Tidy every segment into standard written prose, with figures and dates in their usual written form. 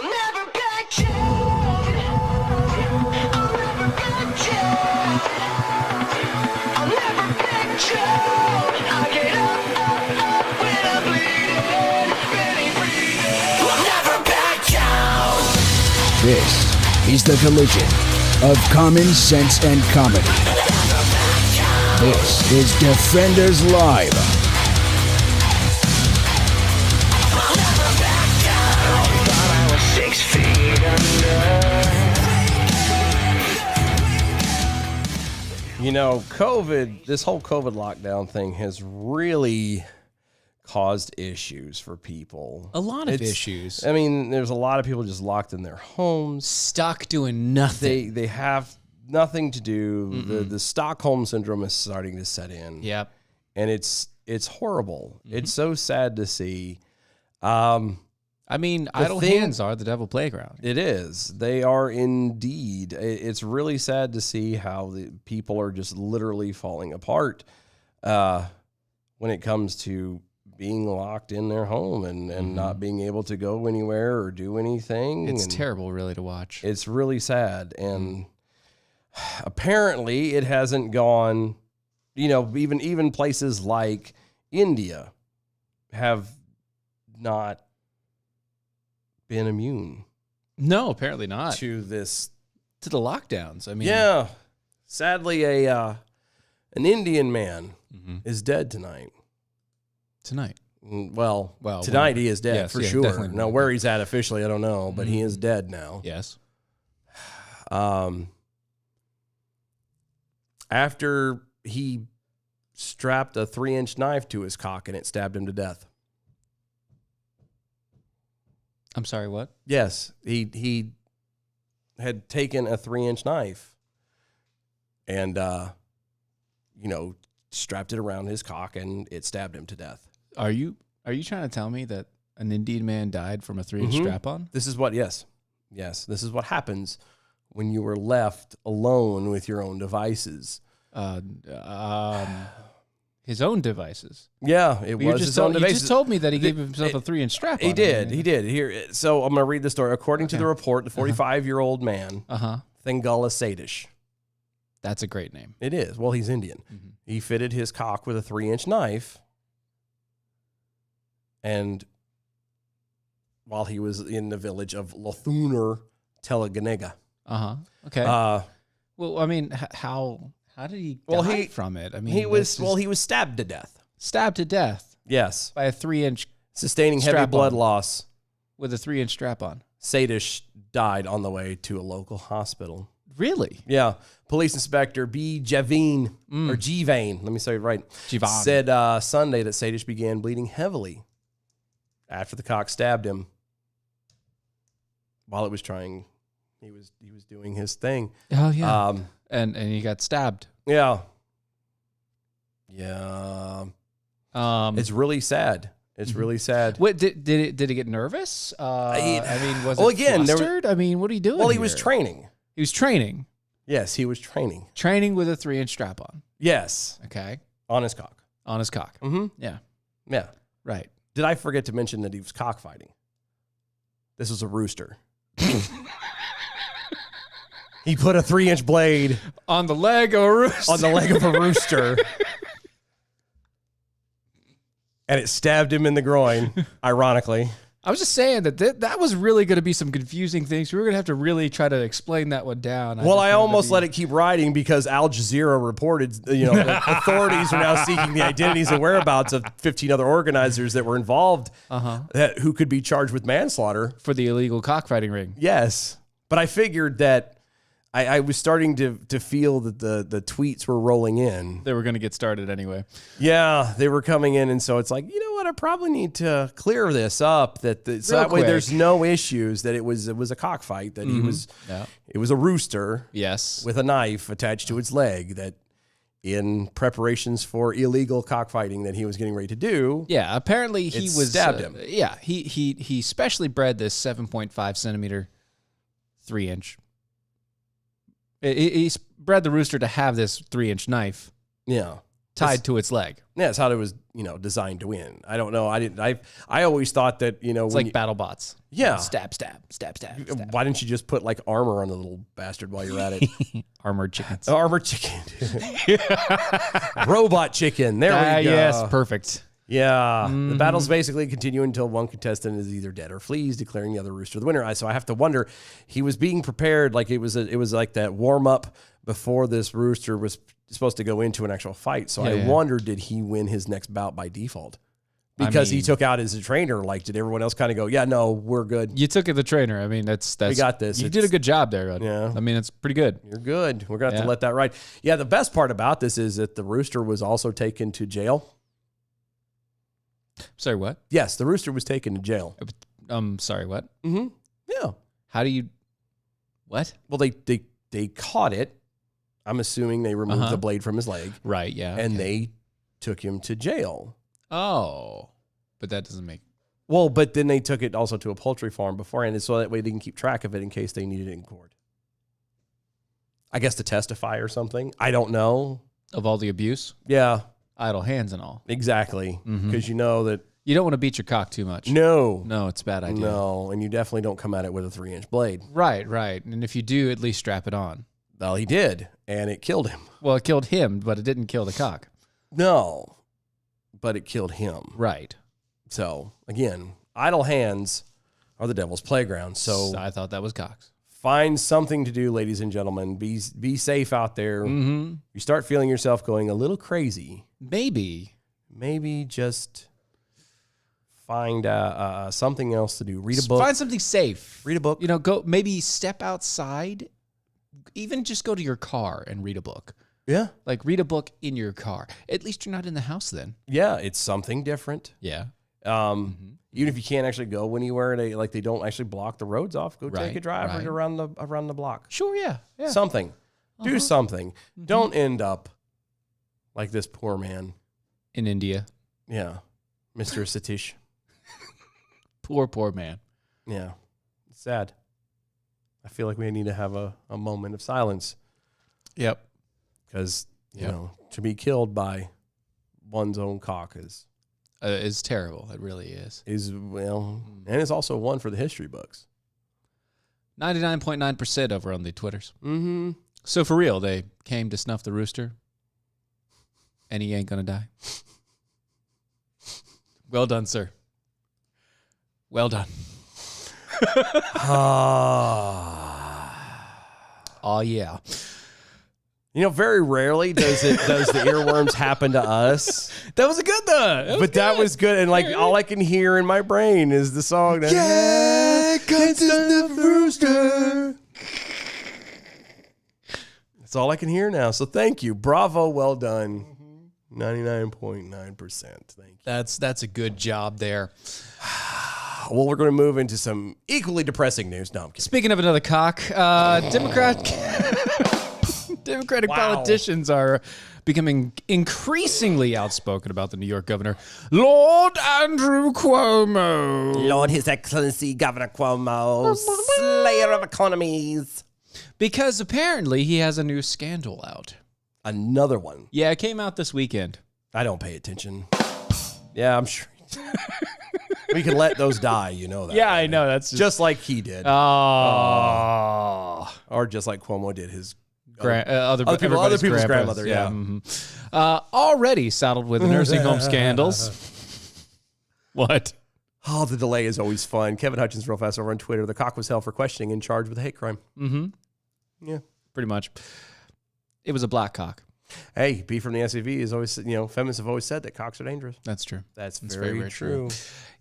I'll never back down. I'll never back down. I'll never back down. I get up when I'm bleeding, barely breathing. I'll never back down. This is the collision of common sense and comedy. This is Defenders Live. I'll never back down. Thought I was 6 feet under. You know, COVID, this whole COVID lockdown thing has really caused issues for people. A lot of issues. I mean, there's a lot of people just locked in their homes. Stuck doing nothing. They have nothing to do. The Stockholm syndrome is starting to set in. Yep. And it's horrible. It's so sad to see. I mean, idle hands are the devil playground. It is. They are indeed. It's really sad to see how the people are just literally falling apart when it comes to being locked in their home and not being able to go anywhere or do anything. It's and terrible, really, to watch. It's really sad. And apparently it hasn't gone, even places like India have not been immune No, apparently not. to this. To the lockdowns. I mean, Yeah. Sadly, an Indian man is dead tonight. tonight. Well, Well, tonight he is dead yes, for yeah, sure. definitely. Now, where he's at officially, I don't know, but he is dead now. Yes. After he strapped a 3-inch knife to his cock and it stabbed him to death. I'm sorry, what? Yes, he had taken a 3-inch knife and, strapped it around his cock and it stabbed him to death. Are you trying to tell me that an Indian man died from a 3-inch strap-on? This is what, yes, this is what happens when you were left alone with your own devices. His own devices. Yeah, it was his own You devices. just told me that he gave himself a 3-inch strap-on. He did. Here, so I'm going to read the story. According to the report, the 45-year-old man, Thangula Sadish. That's a great name. It is. Well, he's Indian. He fitted his cock with a 3-inch knife, and while he was in the village of Lothunar, Teleganega. Okay. Well, I mean, how did he die from it? I mean, he was stabbed to death. Stabbed to death. Yes. By a 3-inch Sustaining heavy strap-on. blood loss. With a 3-inch strap-on. Sadish died on the way to a local hospital. Really? Yeah. Police Inspector B. Javine, or Givane, let me say it right, Jivan. said Sunday that Sadish began bleeding heavily after the cock stabbed him while it was trying. He was doing his thing. Oh, yeah. And he got stabbed. Yeah. Yeah. It's really sad. It's really sad. What did it get nervous? I mean, was well, it again, flustered? I mean, what are you doing? Well, he here? was training. He was training. Yes, he was training. Training with a 3-inch strap-on. Yes. Okay. On his cock. On his cock. Mm-hmm. Yeah. Yeah. Right. Did I forget to mention that he was cockfighting? This was a rooster. He put a 3-inch blade on the leg of a rooster. On the leg of a rooster. And it stabbed him in the groin, ironically. I was just saying that was really going to be some confusing things. We were going to have to really try to explain that one down. Well, I almost let it keep riding because Al Jazeera reported, authorities are now seeking the identities and whereabouts of 15 other organizers that were involved who could be charged with manslaughter. For the illegal cockfighting ring. Yes. But I figured that I was starting to feel that the tweets were rolling in. They were going to get started anyway. Yeah, they were coming in. And so it's like, you know what? I probably need to clear this up so that way there's no issues that it was a cockfight, that it was a rooster. Yes. With a knife attached to its leg that in preparations for illegal cockfighting that he was getting ready to do. Yeah, apparently he was stabbed him. Yeah, he specially bred this 7.5 centimeter 3-inch. He bred the rooster to have this 3-inch knife. Yeah. tied to its leg. Yeah, it's how it was, designed to win. I don't know. I always thought that, It's like battle bots. Yeah. Stab, stab, stab, stab, stab. Why didn't you just put like armor on the little bastard while you're at it? Armored chickens. Armor chicken. Robot chicken. There we go. Yes, perfect. Yeah. The battles basically continue until one contestant is either dead or flees, declaring the other rooster the winner. So I have to wonder, he was being prepared like it was like that warm up before this rooster was supposed to go into an actual fight. So I wonder, did he win his next bout by default? Because he took out his trainer. Like, did everyone else kind of go, yeah, no, we're good. You took it the trainer. I mean, that's We got this. You did a good job there. Yeah. I mean, it's pretty good. You're good. We're going to have to let that ride. Yeah, the best part about this is that the rooster was also taken to jail. Sorry, what? Yes, the rooster was taken to jail. Sorry, what? Mm-hmm. Yeah. How do you? What? Well, they caught it. I'm assuming they removed the blade from his leg. Right. Yeah. And they took him to jail. Oh, but that doesn't make. Well, but then they took it also to a poultry farm beforehand, so that way they can keep track of it in case they needed it in court. I guess to testify or something. I don't know. Of all the abuse, Yeah, idle hands and all. exactly. Because you know that. You don't want to beat your cock too much. No, it's a bad idea. no, and you definitely don't come at it with a 3-inch blade. Right. And if you do, at least strap it on. Well, he did, and it killed him. Well, it killed him, but it didn't kill the cock. No, but it killed him. Right. So again, idle hands are the devil's playground. So I thought that was cocks. find something to do, ladies and gentlemen. Be safe out there. Mm-hmm. You start feeling yourself going a little crazy. Maybe Just find something else to do. Read a book. Find something safe. Read a book. Go maybe step outside. Even just go to your car and read a book. Yeah. Like read a book in your car. At least you're not in the house then. Yeah. It's something different. Yeah. Even if you can't actually go anywhere, they don't actually block the roads off. Go take Right, a drive right. around the block. Sure. Yeah. Yeah. Something. Do something. Don't end up like this poor man. In India. Yeah. Mr. Satish. Poor man. Yeah. It's sad. I feel like we need to have a moment of silence Yep. because, Yep. to be killed by one's own cock is It's terrible. It really is. and it's also one for the history books. 99.9% over on the Twitters. Mm-hmm. So for real, they came to snuff the rooster, and he ain't gonna die. Well done, sir. Well done. Oh yeah. Very rarely does the earworms happen to us. That was a good one. But that was good. And all I can hear in my brain is the song. Yeah, come to the rooster. That's all I can hear now. So thank you. Bravo. Well done. 99.9%. Thank you. That's a good job there. Well, we're going to move into some equally depressing news. No, I'm kidding. Speaking of another cock, Democratic politicians are becoming increasingly outspoken about the New York governor, Lord Andrew Cuomo. Lord, His Excellency Governor Cuomo, slayer of economies. Because apparently he has a new scandal out. Another one. Yeah, it came out this weekend. I don't pay attention. Yeah, I'm sure. We can let those die, you know that. Yeah, right? I know. That's Just like he did. Oh. Or just like Cuomo did his Other people's grandpas. grandmother, yeah. Mhm. Already saddled with nursing home scandals. What? Oh, the delay is always fun. Kevin Hutchins real fast over on Twitter. The cock was held for questioning and charged with a hate crime. Mm-hmm. Yeah. Pretty much. It was a black cock. Hey, B from the SUV is always, feminists have always said that cocks are dangerous. That's true. That's That's very, very true.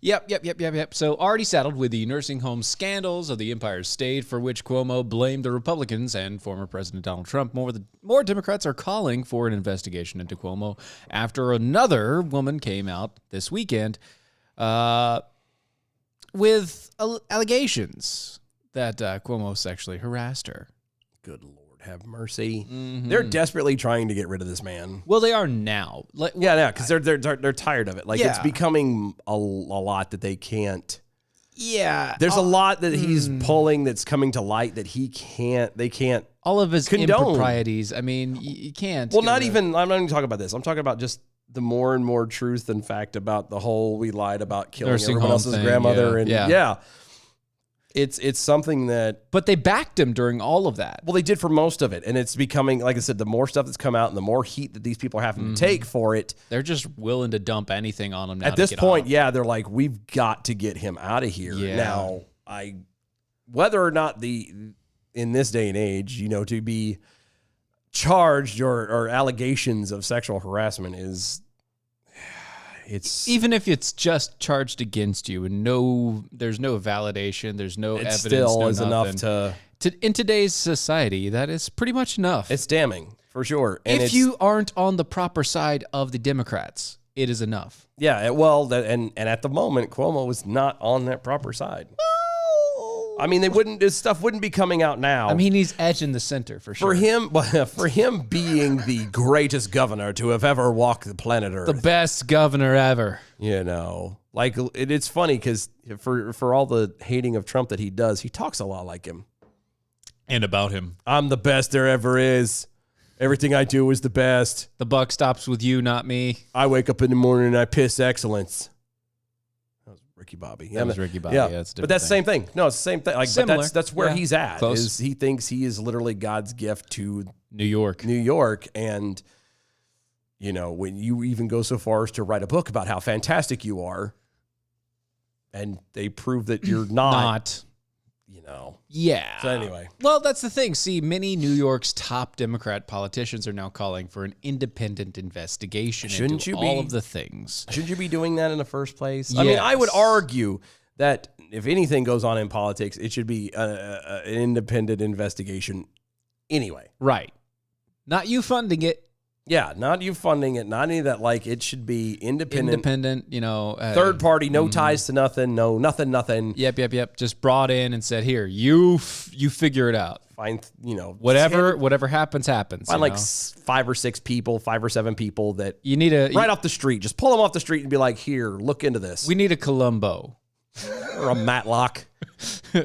Yep. So already saddled with the nursing home scandals of the Empire State, for which Cuomo blamed the Republicans and former President Donald Trump. More Democrats are calling for an investigation into Cuomo after another woman came out this weekend with allegations that Cuomo sexually harassed her. Good Lord, have mercy. They're desperately trying to get rid of this man. Well, they are now. Yeah, because they're tired of it. Like, it's Yeah. becoming a lot that they can't. Yeah. There's a lot that he's pulling that's coming to light that they can't. All of his condone. improprieties. I mean, you can't. Well, I'm not even talking about this. I'm talking about just the more and more truth and fact about the whole we lied about killing Nursing everyone home else's thing, grandmother. yeah. And Yeah. It's something that, But they backed him during all of that. well, they did for most of it. And it's becoming, like I said, the more stuff that's come out and the more heat that these people are having to take for it. They're just willing to dump anything on him now. At this to get point, off. yeah, they're like, we've got to get him out of here. Yeah. Now, whether or not in this day and age, to be charged or allegations of sexual harassment it's Even if it's just charged against you and there's no validation, there's no it evidence, still no is nothing. enough In today's society, that is pretty much enough. it's damning for sure. And If you aren't on the proper side of the Democrats, it is enough. and at the moment, Cuomo was not on that proper side. I mean, this stuff wouldn't be coming out now. I mean, he's edge in the center for sure. for him being the greatest governor to have ever walked the planet Earth. The best governor ever. Like it's funny because for all the hating of Trump that he does, he talks a lot like him. And about him. I'm the best there ever is. Everything I do is the best. The buck stops with you, not me. I wake up in the morning and I piss excellence. That was Ricky Bobby. That was Ricky Bobby. Yeah, Yeah, that's a but that's the same thing. No, it's the same thing. Like, Similar. but that's where Yeah. he's at. Close. Is he thinks he is literally God's gift to New York. New York, and when you even go so far as to write a book about how fantastic you are, and they prove that you're not. Yeah. So anyway. Well, that's the thing. See, many New York's top Democrat politicians are now calling for an independent investigation Shouldn't into you all be? of the things. Shouldn't you be doing that in the first place? I mean, I would Yes. argue that if anything goes on in politics, it should be an independent investigation anyway. Right. Not you funding it. Yeah, not you funding it, not any of that. Like, it should be independent. Third party, no ties to nothing, nothing. Yep. Just brought in and said, here, you figure it out. Find, Whatever happens. Find like 5 or 6 people, 5 or 7 people that You need a right off the street, just pull them off the street and be like, here, look into this. We need a Columbo, Or a Matlock,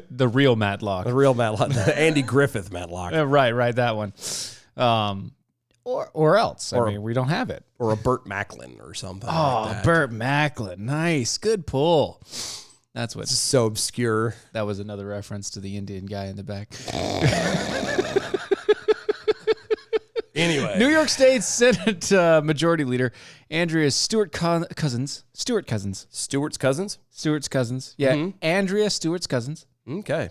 the real Matlock. the real Matlock, the Andy Griffith Matlock, Right, that one. Or else. Or- I mean, we don't have it. or a Burt Macklin or something. Oh, like that. Burt Macklin. Nice. Good pull. That's what. So obscure. That was another reference to the Indian guy in the back. Anyway, New York State Senate Majority Leader Andrea Stewart Cousins. Stewart's cousins. Stewart's cousins. Yeah, Mhm. Andrea Stewart's cousins Okay.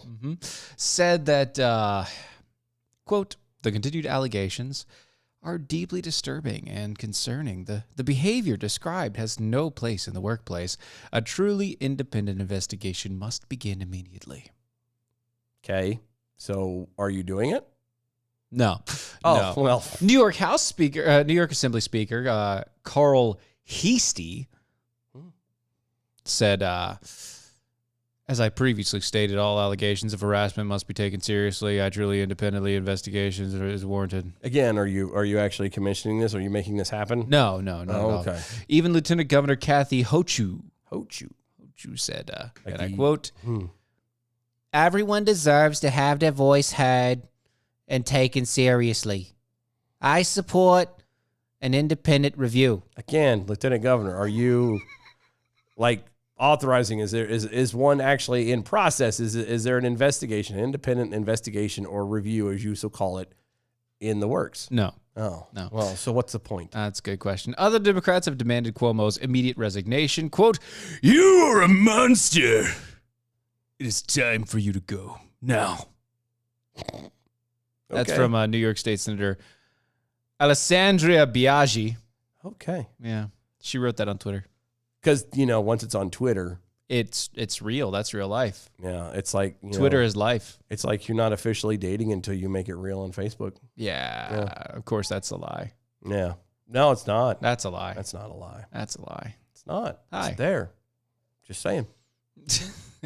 said that, quote, the continued allegations are deeply disturbing and concerning. The behavior described has no place in the workplace. A truly independent investigation must begin immediately. Okay. So, are you doing it? No. Oh, No. well. New York New York Assembly Speaker Carl Heastie said, as I previously stated, all allegations of harassment must be taken seriously. I truly independently investigations is warranted. Again, are you actually commissioning this? Are you making this happen? No, not at all. Okay. Even Lieutenant Governor Kathy Hochul Hochu. said, Like and I the- quote, Hmm. Everyone deserves to have their voice heard and taken seriously. I support an independent review. Again, Lieutenant Governor, are you like authorizing? Is one actually in process? Is there an investigation, an independent investigation or review, as you so call it, in the works? no. Oh, No. Well, so what's the point? That's a good question. Other Democrats have demanded Cuomo's immediate resignation. Quote, "You are a monster. It is time for you to go now." That's Okay. from New York State Senator Alessandria Biaggi. Okay. Yeah, she wrote that on Twitter. Because once it's on Twitter, It's real. That's real life. yeah, it's like Twitter is life. It's like you're not officially dating until you make it real on Facebook. Yeah, of course that's a lie. Yeah. No, it's not. That's a lie. That's not a lie. That's a lie. It's not. Hi. It's there. Just saying.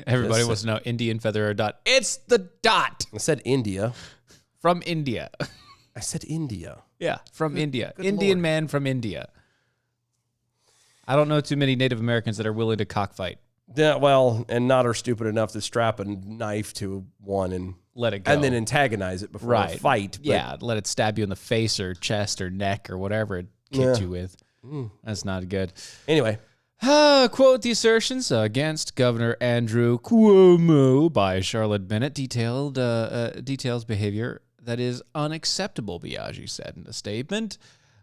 Everybody Yes. wants to know Indian feather or dot. It's the dot I said India. from India. I said India. Yeah, from India. good Indian Lord. man from India. I don't know too many Native Americans that are willing to cockfight. Yeah, well, and not are stupid enough to strap a knife to one and Let it go. and then antagonize it before a fight. But Yeah, let it stab you in the face or chest or neck or whatever it kicked you with. That's not good. Anyway, Quote the assertions against Governor Andrew Cuomo by Charlotte Bennett details behavior that is unacceptable, Biaggi said in a statement.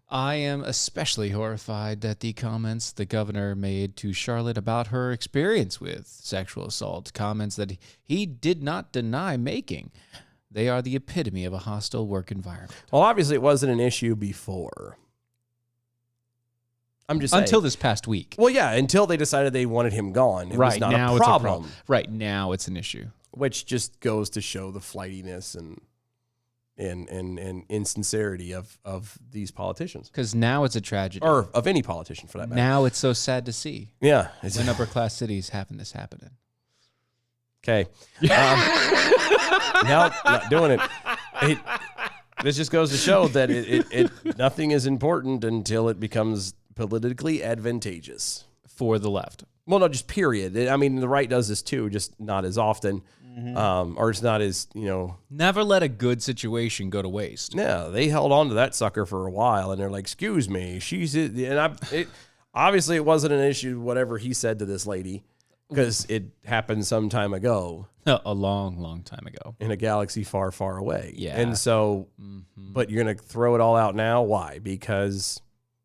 I am especially horrified at the comments the governor made to Charlotte about her experience with sexual assault, comments that he did not deny making. They are the epitome of a hostile work environment. well, obviously it wasn't an issue before. I'm just saying. Until this past week. Well, yeah, until they decided they wanted him gone. It was Right not now a it's problem, a problem. Right now it's an issue. which just goes to show the flightiness and insincerity of these politicians, Because now it's a tragedy. or of any politician for that matter. Now it's so sad to see Yeah, it's, when upper class cities having this happening. okay. No, not doing it. This just goes to show that it nothing is important until it becomes politically advantageous. For the left. Well, no, just period. I mean, the right does this too, just not as often, or it's not as, Never let a good situation go to waste. Yeah, they held on to that sucker for a while, and they're like, "Excuse me, obviously it wasn't an issue. Whatever he said to this lady, because it happened some time ago A long, long time ago. in a galaxy far, far away. Yeah. and so, but you're gonna throw it all out now. Why? Because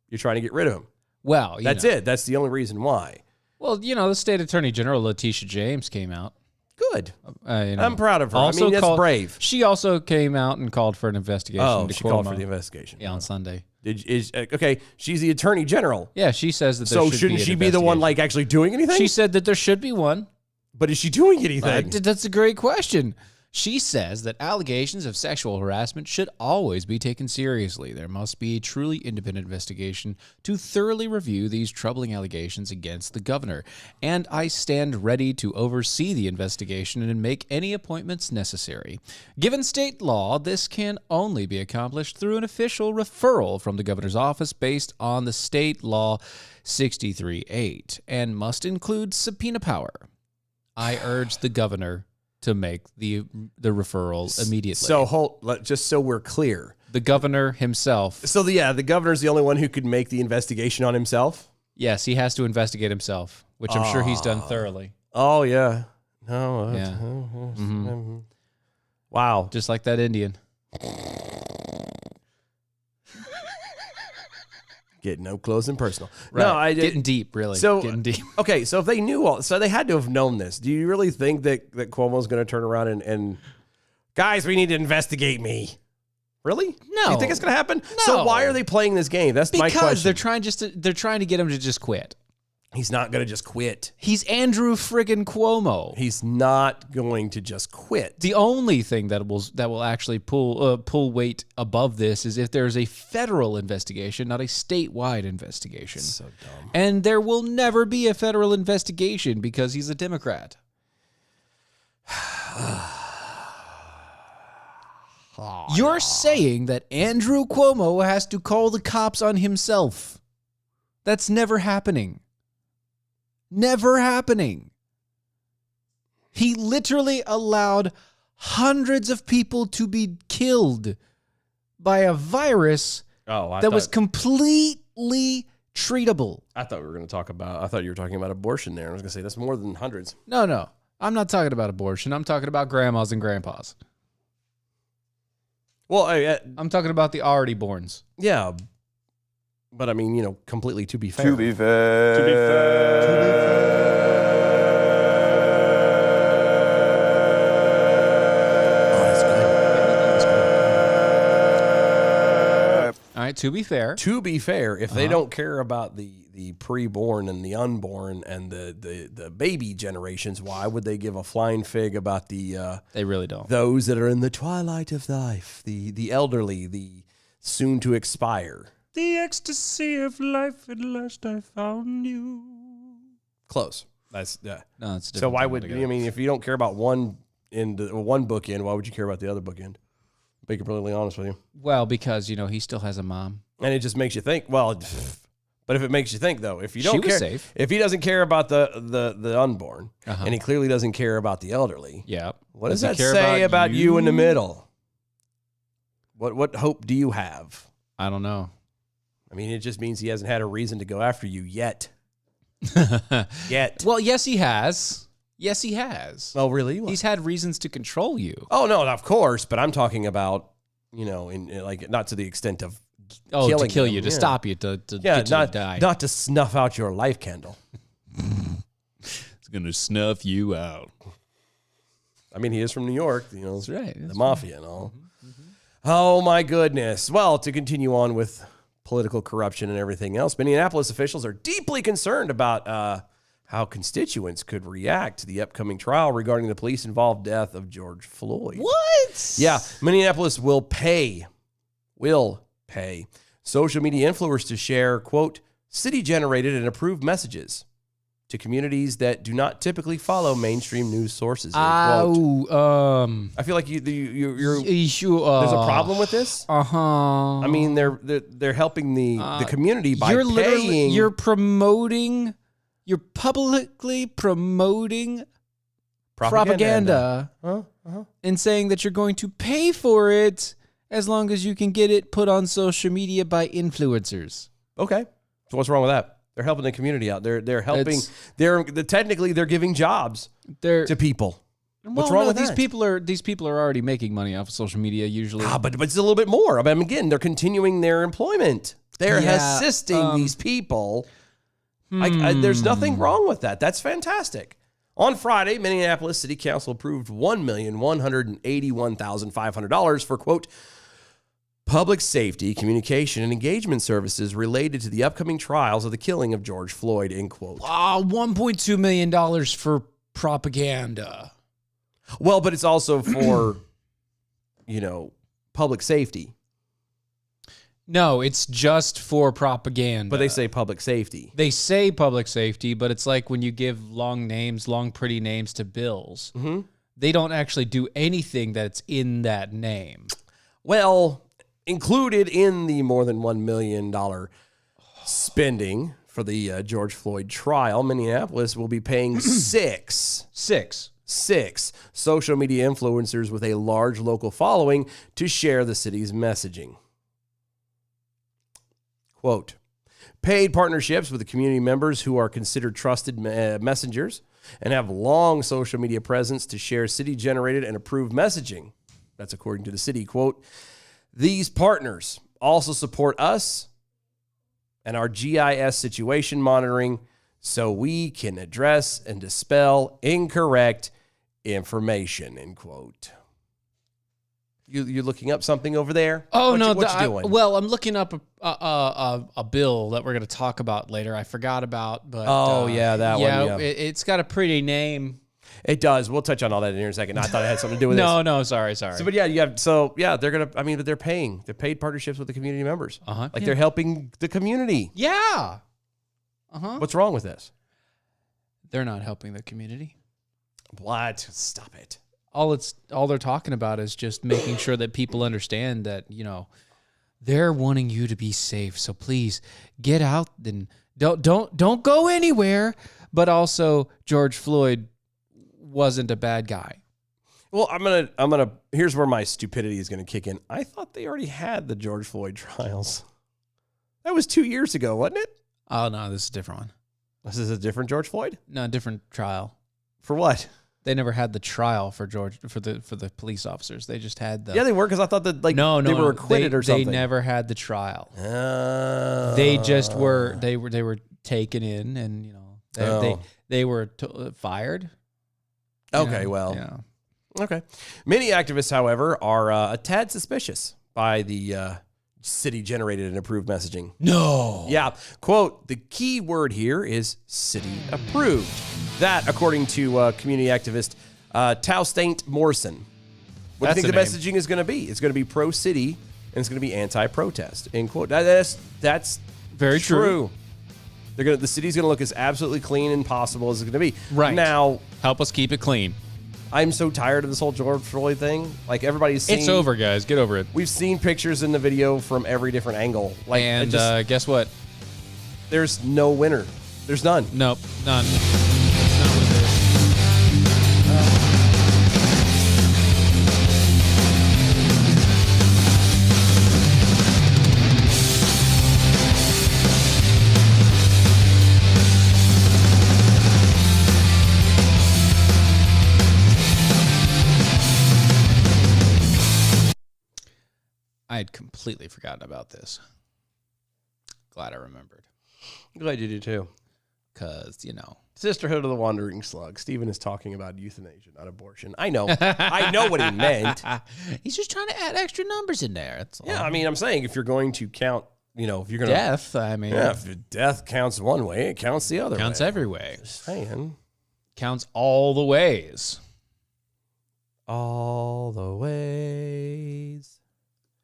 you're trying to get rid of him. Well, That's it. That's the only reason why. Well, the state attorney general, Letitia James, came out. Good. You know, I'm proud of her. I mean, that's brave. She also came out and called for an investigation. Oh, into she called Cuomo. for the investigation. Yeah, on Sunday. Okay, she's the attorney general. Yeah, she says that there So should shouldn't be an she be the one investigation. like actually doing anything? She said that there should be one. But is she doing anything? That's a great question. She says that allegations of sexual harassment should always be taken seriously. There must be a truly independent investigation to thoroughly review these troubling allegations against the governor. And I stand ready to oversee the investigation and make any appointments necessary. Given state law, this can only be accomplished through an official referral from the governor's office based on the state law 63(8) and must include subpoena power. I urge the governor to make the referral immediately. So just so we're clear. The governor himself, So the governor's the only one who could make the investigation on himself? yes, he has to investigate himself, which I'm sure he's done thoroughly. Oh yeah. No. Yeah. Wow. Just like that Indian. Getting up close and personal. Right. No, I did. Getting deep, really. So Getting deep. Okay, so if they knew all, so they had to have known this. Do you really think that Cuomo's going to turn around and guys, we need to investigate me? Really? No. You think it's going to happen? No. So why are they playing this game? That's my Because question. they're trying to get him to just quit. He's not going to just quit. He's Andrew friggin' Cuomo. He's not going to just quit. The only thing that will actually pull weight above this is if there's a federal investigation, not a statewide investigation. So dumb. And there will never be a federal investigation because he's a Democrat. You're saying that Andrew Cuomo has to call the cops on himself. That's never happening. Never happening. He literally allowed hundreds of people to be killed by a virus that was completely treatable. I thought we were going to talk about. I thought you were talking about abortion there. I was going to say that's more than hundreds. No. I'm not talking about abortion. I'm talking about grandmas and grandpas. Well, I'm talking about the already borns. yeah, but I mean, completely to be fair. To be fair. All right, to be fair. To be fair, if they don't care about the preborn and the unborn and the baby generations, why would they give a flying fig about the They really don't. those that are in the twilight of life, the elderly, the soon to expire? The ecstasy of life, at last I found you. Close. That's yeah. No, it's So why would if you don't care about one bookend, why would you care about the other bookend? Be completely honest with you. Well, because, he still has a mom. And it just makes you think, well, But if it makes you think, though, if you She don't was care, safe. if he doesn't care about the unborn, and he clearly doesn't care about the elderly, Yeah. what does he that care say about you in the middle? What hope do you have? I don't know. I mean, it just means he hasn't had a reason to go after you yet. Yet. Well, yes, he has. Yes, he has. Oh, really? He's had reasons to control you. Oh, no, of course. But I'm talking about, in like, not to the extent of Oh, to killing kill him, you, to yeah. stop you, to Yeah, get you to not, die. not to snuff out your life candle. It's going to snuff you out. I mean, he is from New York, That's right. the mafia and all. Oh, my goodness. Well, to continue on with political corruption and everything else, Minneapolis officials are deeply concerned about how constituents could react to the upcoming trial regarding the police-involved death of George Floyd. What? Yeah, Minneapolis will pay social media influencers to share, quote, city-generated and approved messages to communities that do not typically follow mainstream news sources. End quote. I feel like you're there's a problem with this. Uh-huh. I mean, they're helping the community by you're literally paying. you're publicly promoting propaganda and saying that you're going to pay for it as long as you can get it put on social media by influencers. Okay, so what's wrong with that? They're helping the community out. They're helping. It's- Technically they're giving jobs They're to people. What's well, wrong no, with these that? people are already making money off of social media usually. But it's a little bit more. I mean, again, they're continuing their employment. They're Yeah, assisting these people. There's nothing wrong with that. That's fantastic. On Friday, Minneapolis City Council approved $1,181,500 for, quote, public safety, communication, and engagement services related to the upcoming trials of the killing of George Floyd, end quote. $1.2 million for propaganda. Well, but it's also for, public safety. No, it's just for propaganda. But they say public safety. They say public safety, but it's like when you give long, pretty names to bills. Mm-hmm. They don't actually do anything that's in that name. Well, included in the more than $1 million spending for the George Floyd trial, Minneapolis will be paying six social media influencers with a large local following to share the city's messaging. Quote, paid partnerships with the community members who are considered trusted messengers and have long social media presence to share city-generated and approved messaging. That's according to the city. Quote, these partners also support us and our GIS situation monitoring so we can address and dispel incorrect information, end quote. You're looking up something over there? Oh, What no. you doing? Well, I'm looking up a bill that we're going to talk about later. I forgot about, but Oh, yeah, that one, yeah. It's got a pretty name. It does. We'll touch on all that in here in a second. I thought it had something to do with No, this. no, sorry. So, but they're gonna. I mean, but they're paying. They're paid partnerships with the community members. Like they're helping the community. Yeah. What's wrong with this? They're not helping the community. What? Stop it. All they're talking about is just making sure that people understand that, they're wanting you to be safe. So please get out and don't go anywhere. But also George Floyd wasn't a bad guy. Well, I'm gonna. Here's where my stupidity is gonna kick in. I thought they already had the George Floyd trials. That was 2 years ago, wasn't it? Oh no, this is a different one. This is a different George Floyd. No, different trial. For what? They never had the trial for the police officers. They just had the Yeah, they were because I thought that they were acquitted or something. They never had the trial. Oh. They just were. They were taken in, and they were fired. Okay, well. Yeah. Okay. Many activists, however, are a tad suspicious by the city-generated and approved messaging. No. Yeah. Quote, the key word here is city-approved. That, according to community activist Taustaint Morrison. What do you think the messaging is going to be? It's going to be pro-city, and it's going to be anti-protest, end quote. That's very true. The city's going to look as absolutely clean and possible as it's going to be. Right. Now, help us keep it clean. I'm so tired of this whole George Floyd thing. Like, everybody's seen... It's over, guys. Get over it. We've seen pictures in the video from every different angle. Like, And it just, guess what? There's no winner. There's none. Nope, none. That's not what it is. I had completely forgotten about this. Glad I remembered. Glad you do too. Because, Sisterhood of the Wandering Slug. Stephen is talking about euthanasia, not abortion. I know. I know what he meant. he's just trying to add extra numbers in there. That's all. Yeah, I mean, I'm saying if you're going to count, if you're going to Death, I mean, yeah, if death counts one way, it counts the other counts way. every way. Just saying. Counts all the ways. All the ways.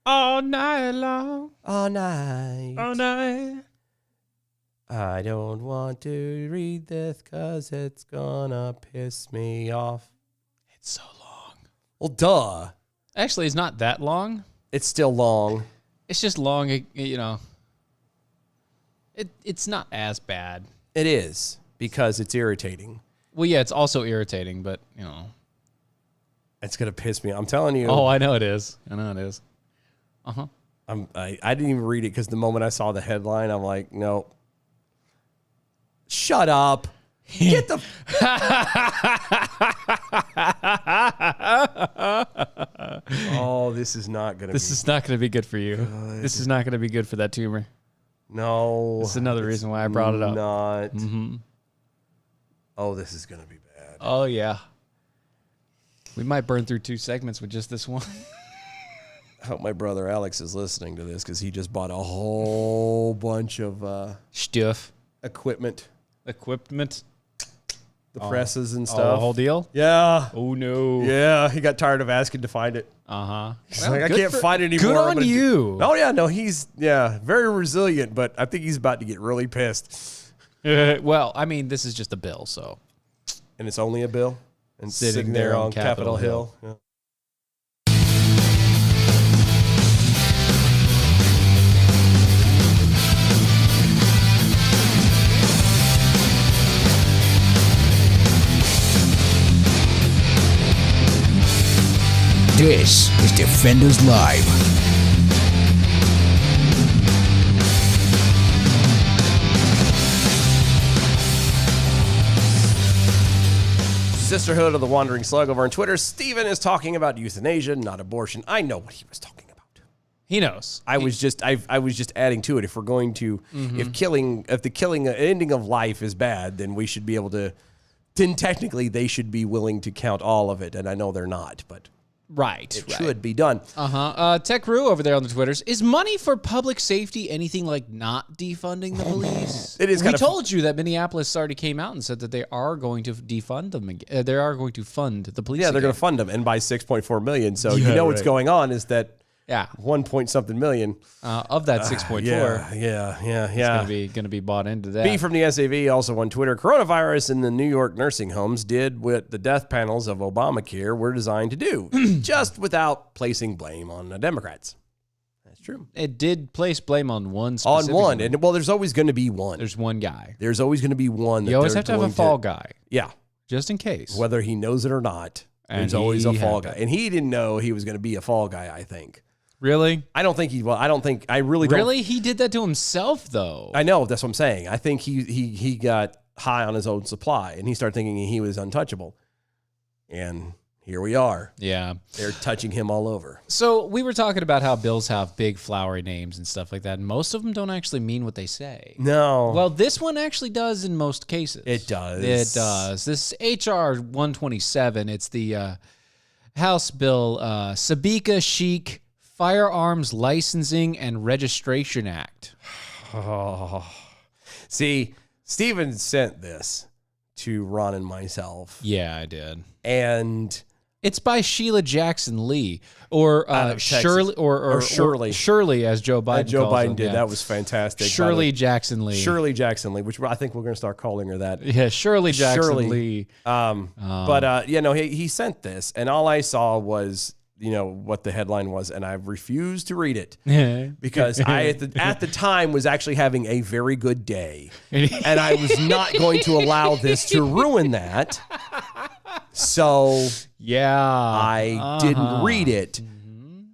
All night long. All night. All night. I don't want to read this because it's gonna piss me off. It's so long. Well, duh. Actually, it's not that long. It's still long. It's just long, It's not as bad. It is because it's irritating. Well, yeah, it's also irritating, but, It's gonna piss me off. I'm telling you. Oh, I know it is. Uh-huh. I didn't even read it because the moment I saw the headline, I'm like, no. Shut up. Get the. Oh, this is not going to be. This is not going to be good for you. This is not going to be good for that tumor. No. This is another reason why I brought it up. Not. Oh, this is going to be bad. Oh, yeah. We might burn through 2 segments with just this one. I hope my brother Alex is listening to this because he just bought a whole bunch of Stuff. equipment, Equipment. the presses and Oh, stuff. the whole deal? Yeah. Oh, no. Yeah. He got tired of asking to find it. Uh-huh. He's like, I can't find it anymore. Good I'm on gonna you. Oh, yeah. No, he's, very resilient, but I think he's about to get really pissed. Well, I mean, this is just a bill, so. And it's only a bill. And Sitting there on Capitol Hill. Yeah. This is Defenders Live. Sisterhood of the Wandering Slug over on Twitter. Steven is talking about euthanasia, not abortion. I know what he was talking about. He knows. I was just adding to it. If we're going to, if the ending of life is bad, then we should be able to. Then technically, they should be willing to count all of it, and I know they're not, but Right. it should be done. Tech Roo over there on the Twitters. Is money for public safety anything like not defunding the police? It is We kind of- told you that Minneapolis already came out and said that they are going to defund them. They are going to fund the police. Yeah, they're going to again. fund them, and by 6.4 million. So Yeah, you know what's right. going on is that Yeah. 1 point something million. Of that 6.4, Yeah. going to be bought into that. B from the SAV also on Twitter. Coronavirus in the New York nursing homes did what the death panels of Obamacare were designed to do, just without placing blame on the Democrats. That's true. It did place blame on one On specific one, and well, there's always going to be one. there's one guy. There's always going to be one. That You always they're have to have a going fall guy, Yeah, just in case. whether he knows it or not. And There's always a he fall had guy, and he didn't know he was going to be a fall guy. I think. Really? I don't think he. Well, I don't think. I really don't. Really? He did that to himself, though. I know, that's what I'm saying. I think he got high on his own supply, and he started thinking he was untouchable. And here we are. Yeah. They're touching him all over. So we were talking about how bills have big flowery names and stuff like that, and most of them don't actually mean what they say. No. Well, this one actually does in most cases. It does. It does. This HR 127, it's the House Bill Sabika Sheik Firearms Licensing and Registration Act. Oh. See, Steven sent this to Ron and myself. Yeah, I did. And It's by Sheila Jackson Lee, or Out of Texas. Shirley, or Shirley. Shirley, as Joe Biden. Joe calls Biden them, did. yeah. That was fantastic. Shirley Jackson Lee. Shirley Jackson Lee, which I think we're going to start calling her that. Yeah, Shirley Jackson Shirley. Lee. But he sent this, and all I saw was what the headline was, and I refused to read it because I at the time was actually having a very good day, and I was not going to allow this to ruin that. So Yeah. I didn't read it.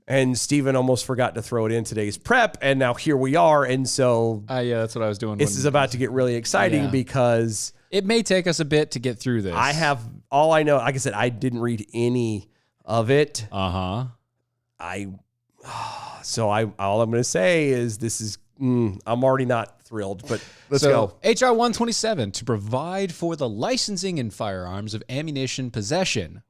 And Steven almost forgot to throw it in today's prep, and now here we are. And so Yeah, that's what I was doing. this is about to get really exciting Yeah. because It may take us a bit to get through this. I have all I know. Like I said, I didn't read any of it. Uh-huh. All I'm going to say is this is I'm already not thrilled, but let's So, go. HR 127 to provide for the licensing in firearms of ammunition possession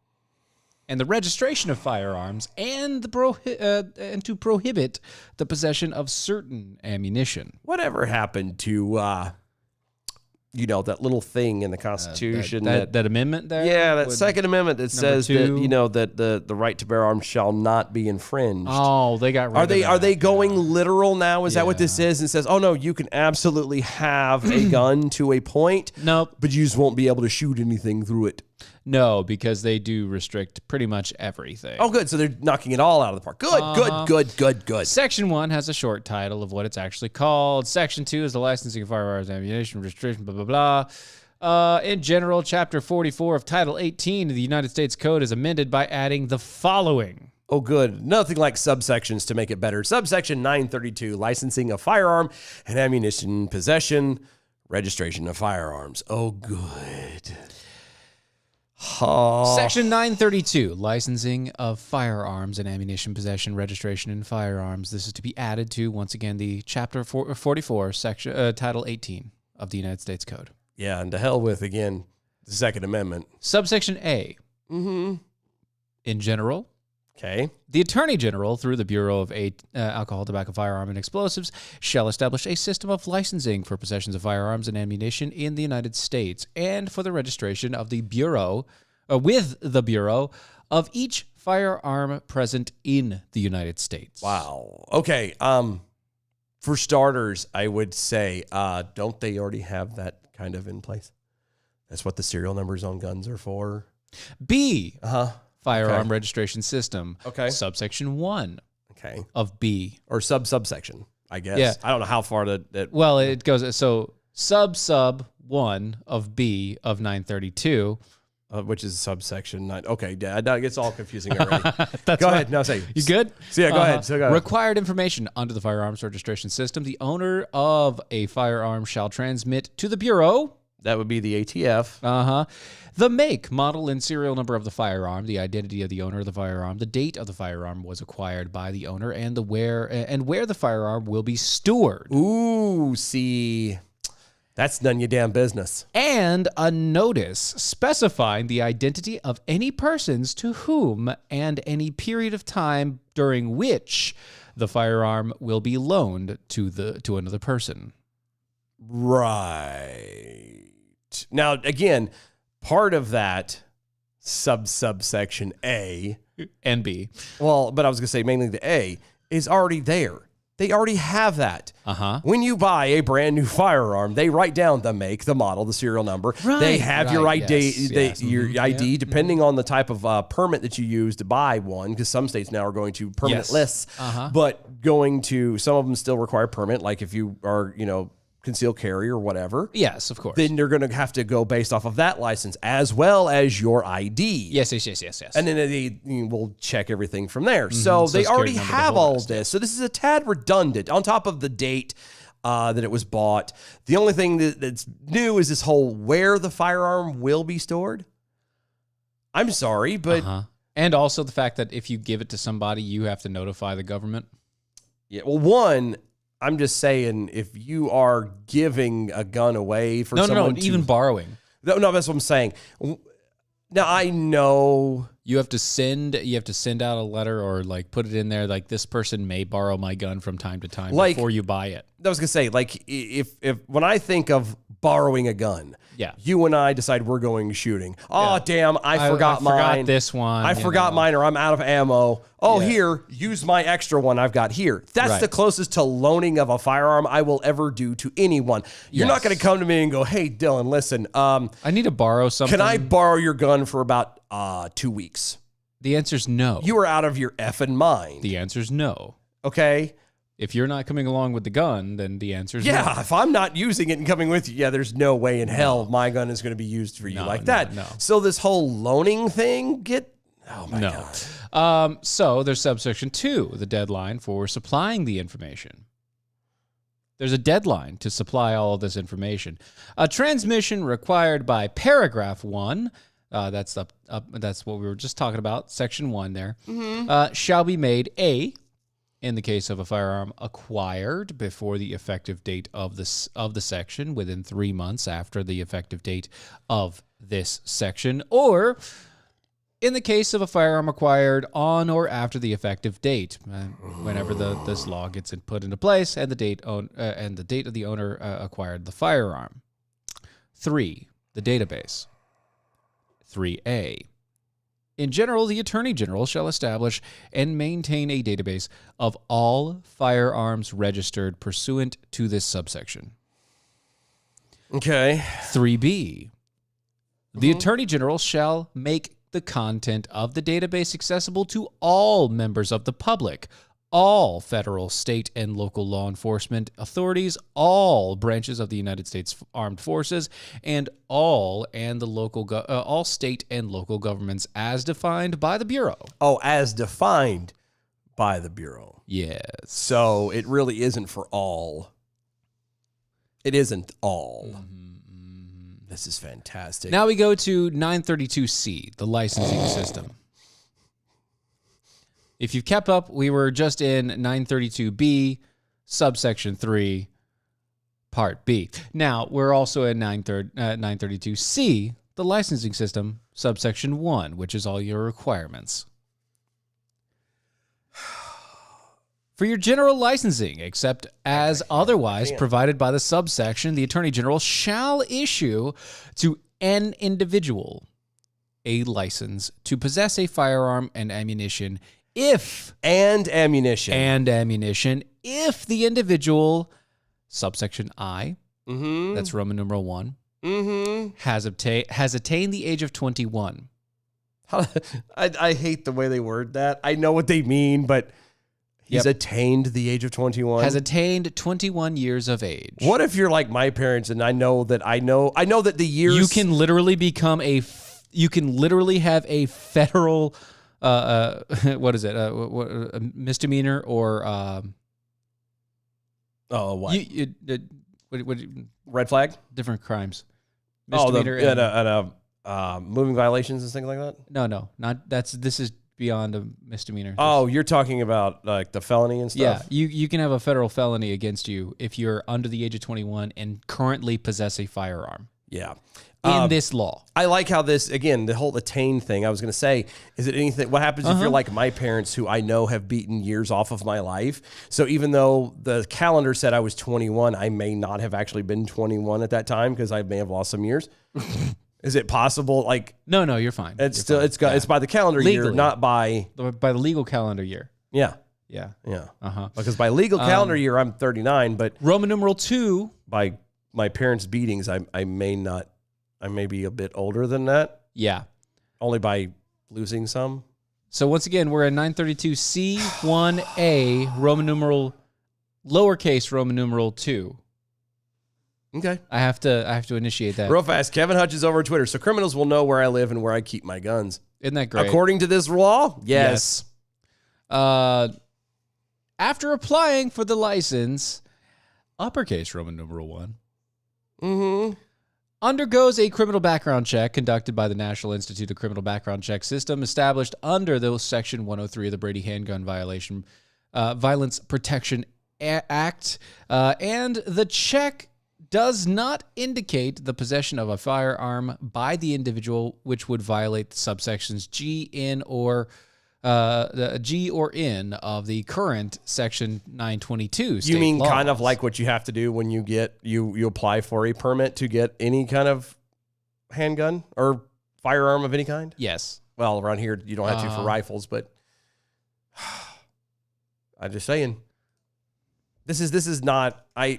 and the registration of firearms and and to prohibit the possession of certain ammunition. Whatever happened to that little thing in the Constitution That amendment there? yeah, that Would- Second Amendment that says that two. that the right to bear arms shall not be infringed. Oh, they got rid Are of they that. going literal now? Is that what this is? And says, oh no, you can absolutely have a gun to a point, Nope. but you just won't be able to shoot anything through it. No, because they do restrict pretty much everything. Oh, good. So they're knocking it all out of the park. Good. Section 1 has a short title of what it's actually called. Section 2 is the licensing of firearms, ammunition, restriction, blah, blah, blah. In general, Chapter 44 of Title 18 of the United States Code is amended by adding the following. Oh, good. Nothing like subsections to make it better. Subsection 932, licensing of firearm and ammunition possession, registration of firearms. Oh, good. Oh. Section 932, licensing of firearms and ammunition possession, registration in firearms. This is to be added to, once again, the Chapter 44, section Title 18 of the United States Code. Yeah, and to hell with, again, the Second Amendment. Subsection A. In general, Okay. the Attorney General, through the Bureau of Alcohol, Tobacco, Firearm, and Explosives, shall establish a system of licensing for possessions of firearms and ammunition in the United States, and for the registration of the Bureau, with the Bureau, of each firearm present in the United States. Wow. Okay. For starters, I would say, don't they already have that kind of in place? That's what the serial numbers on guns are for. B. Firearm Okay. registration system. Okay. Subsection 1 Okay. of B. Or subsection, I guess. Yeah. I don't know how far that Well, it goes so sub 1 of B of 932. which is subsection 9. Okay, yeah, that gets all confusing already. That's Go right. ahead. No, say. You good? So, yeah, go ahead. So, go ahead. Required information under the firearms registration system. The owner of a firearm shall transmit to the Bureau. That would be the ATF. The make, model, and serial number of the firearm, the identity of the owner of the firearm, the date of the firearm was acquired by the owner, and where the firearm will be stored. Ooh, see, that's none of your damn business. And a notice specifying the identity of any persons to whom and any period of time during which the firearm will be loaned to another person. Right. Now, again, part of that subsection A, And B. well, but I was going to say mainly the A, is already there. They already have that. When you buy a brand new firearm, they write down the make, the model, the serial number. They have your Right, ID, yes. your ID, depending on the type of permit that you use to buy one, because some states now are going to permit lists, but going to some of them still require permit, like if you are, concealed carry or whatever. Yes, of course. Then you're going to have to go based off of that license as well as your ID. Yes. And then they will check everything from there. So they Social already security number, the have whole all rest, this. So this is a tad redundant on top of the date that it was bought. The only thing that's new is this whole where the firearm will be stored. I'm sorry, but And also the fact that if you give it to somebody, you have to notify the government. yeah, well, one, I'm just saying if you are giving a gun away for someone to, even borrowing. No, that's what I'm saying. Now I know You have to send out a letter or like put it in there like this person may borrow my gun from time to time Like- before you buy it. I was gonna say, like, if when I think of borrowing a gun, Yeah. you and I decide we're going shooting. Oh, Yeah. damn, I forgot mine. this one. I you forgot know. mine, or I'm out of ammo. Oh, Yeah. here, use my extra one I've got here. That's Right. the closest to loaning of a firearm I will ever do to anyone. You're not Yes. going to come to me and go, "Hey, Dylan, listen, I need to borrow something. can I borrow your gun for about 2 weeks?" The answer's no. You are out of your effing mind. The answer's no. Okay? If you're not coming along with the gun, then the answer's Yeah, no. if I'm not using it and coming with you, there's no way in hell my gun is going to be used for you No, like no, that. no. So this whole loaning thing, oh my God. So there's subsection 2, the deadline for supplying the information. There's a deadline to supply all of this information. A transmission required by paragraph 1, that's what we were just talking about, section 1 there, shall be made in the case of a firearm acquired before the effective date of the section, within 3 months after the effective date of this section, or in the case of a firearm acquired on or after the effective date, whenever this law gets put into place and the date of the owner acquired the firearm. 3, the database. 3A. In general, the Attorney General shall establish and maintain a database of all firearms registered pursuant to this subsection. Okay. 3B. The Attorney General shall make the content of the database accessible to all members of the public, all federal, state, and local law enforcement authorities, all branches of the United States Armed Forces, and all state and local governments as defined by the Bureau. Oh, as defined by the Bureau. Yes. So it really isn't for all. It isn't all. This is fantastic. Now we go to 932C, the licensing system. If you've kept up, we were just in 932B, subsection 3, part B. Now, we're also in 932C, the licensing system, subsection 1, which is all your requirements. For your general licensing, except as otherwise provided by the subsection, the Attorney General shall issue to an individual a license to possess a firearm and ammunition if if the individual, subsection I, that's Roman numeral 1, has attained the age of 21. I hate the way they word that. I know what they mean, but he's attained the age of 21. Has attained 21 years of age. What if you're like my parents and I know that the years You can literally have a federal what is it? A misdemeanor or what? What Red flag? different crimes? Misdemeanor Misdemeanor moving violations and things like that? No, not this is beyond a misdemeanor. Oh, you're talking about like the felony and stuff? Yeah, you can have a federal felony against you if you're under the age of 21 and currently possess a firearm. Yeah. In this law. I like how this, again, the whole attain thing, I was going to say, is it anything, what happens if you're like my parents who I know have beaten years off of my life? So even though the calendar said I was 21, I may not have actually been 21 at that time because I may have lost some years. Is it possible? Like, No, you're fine. it's You're still, fine. it's by the calendar year, Legally. not by, By the legal calendar year. yeah. Yeah. Yeah. Because by legal calendar year, I'm 39, but Roman numeral 2. by my parents' beatings, I may be a bit older than that, Yeah. only by losing some. So once again, we're at 932C1A, Roman numeral, lowercase Roman numeral 2. Okay. I have to initiate that. Real fast, Kevin Hutch is over Twitter, so criminals will know where I live and where I keep my guns. Isn't that great? According to this law, yes. After applying for the license, uppercase Roman numeral 1. Mm-hmm. Undergoes a criminal background check conducted by the National Institute of Criminal Background Check System, established under the Section 103 of the Brady Handgun Violence Protection Act, and the check does not indicate the possession of a firearm by the individual, which would violate the subsections G, in, or the G or in of the current Section 922. You mean laws. kind of like what you have to do when you get you apply for a permit to get any kind of handgun or firearm of any kind? Yes. Well, around here you don't have to for rifles, but I'm just saying. This is not a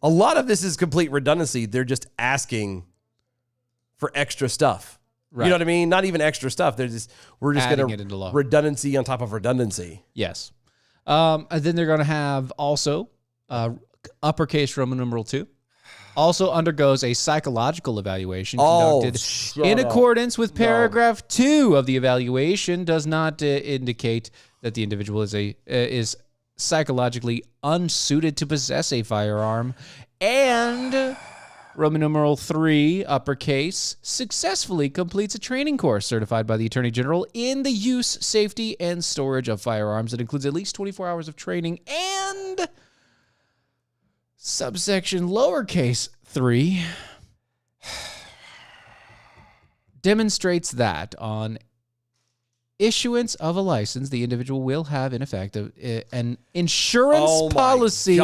lot of this is complete redundancy. They're just asking for extra stuff. You know what I mean? Not even extra stuff. We're just Adding going it into law. to redundancy on top of redundancy. Yes. And then they're going to have also uppercase Roman numeral 2. Also undergoes a psychological evaluation conducted in accordance with paragraph 2 of the evaluation. Does not indicate that the individual is psychologically unsuited to possess a firearm. And Roman numeral 3, uppercase, successfully completes a training course certified by the Attorney General in the use, safety, and storage of firearms. It includes at least 24 hours of training. And subsection lowercase 3 demonstrates that on issuance of a license, the individual will have, in effect, an insurance policy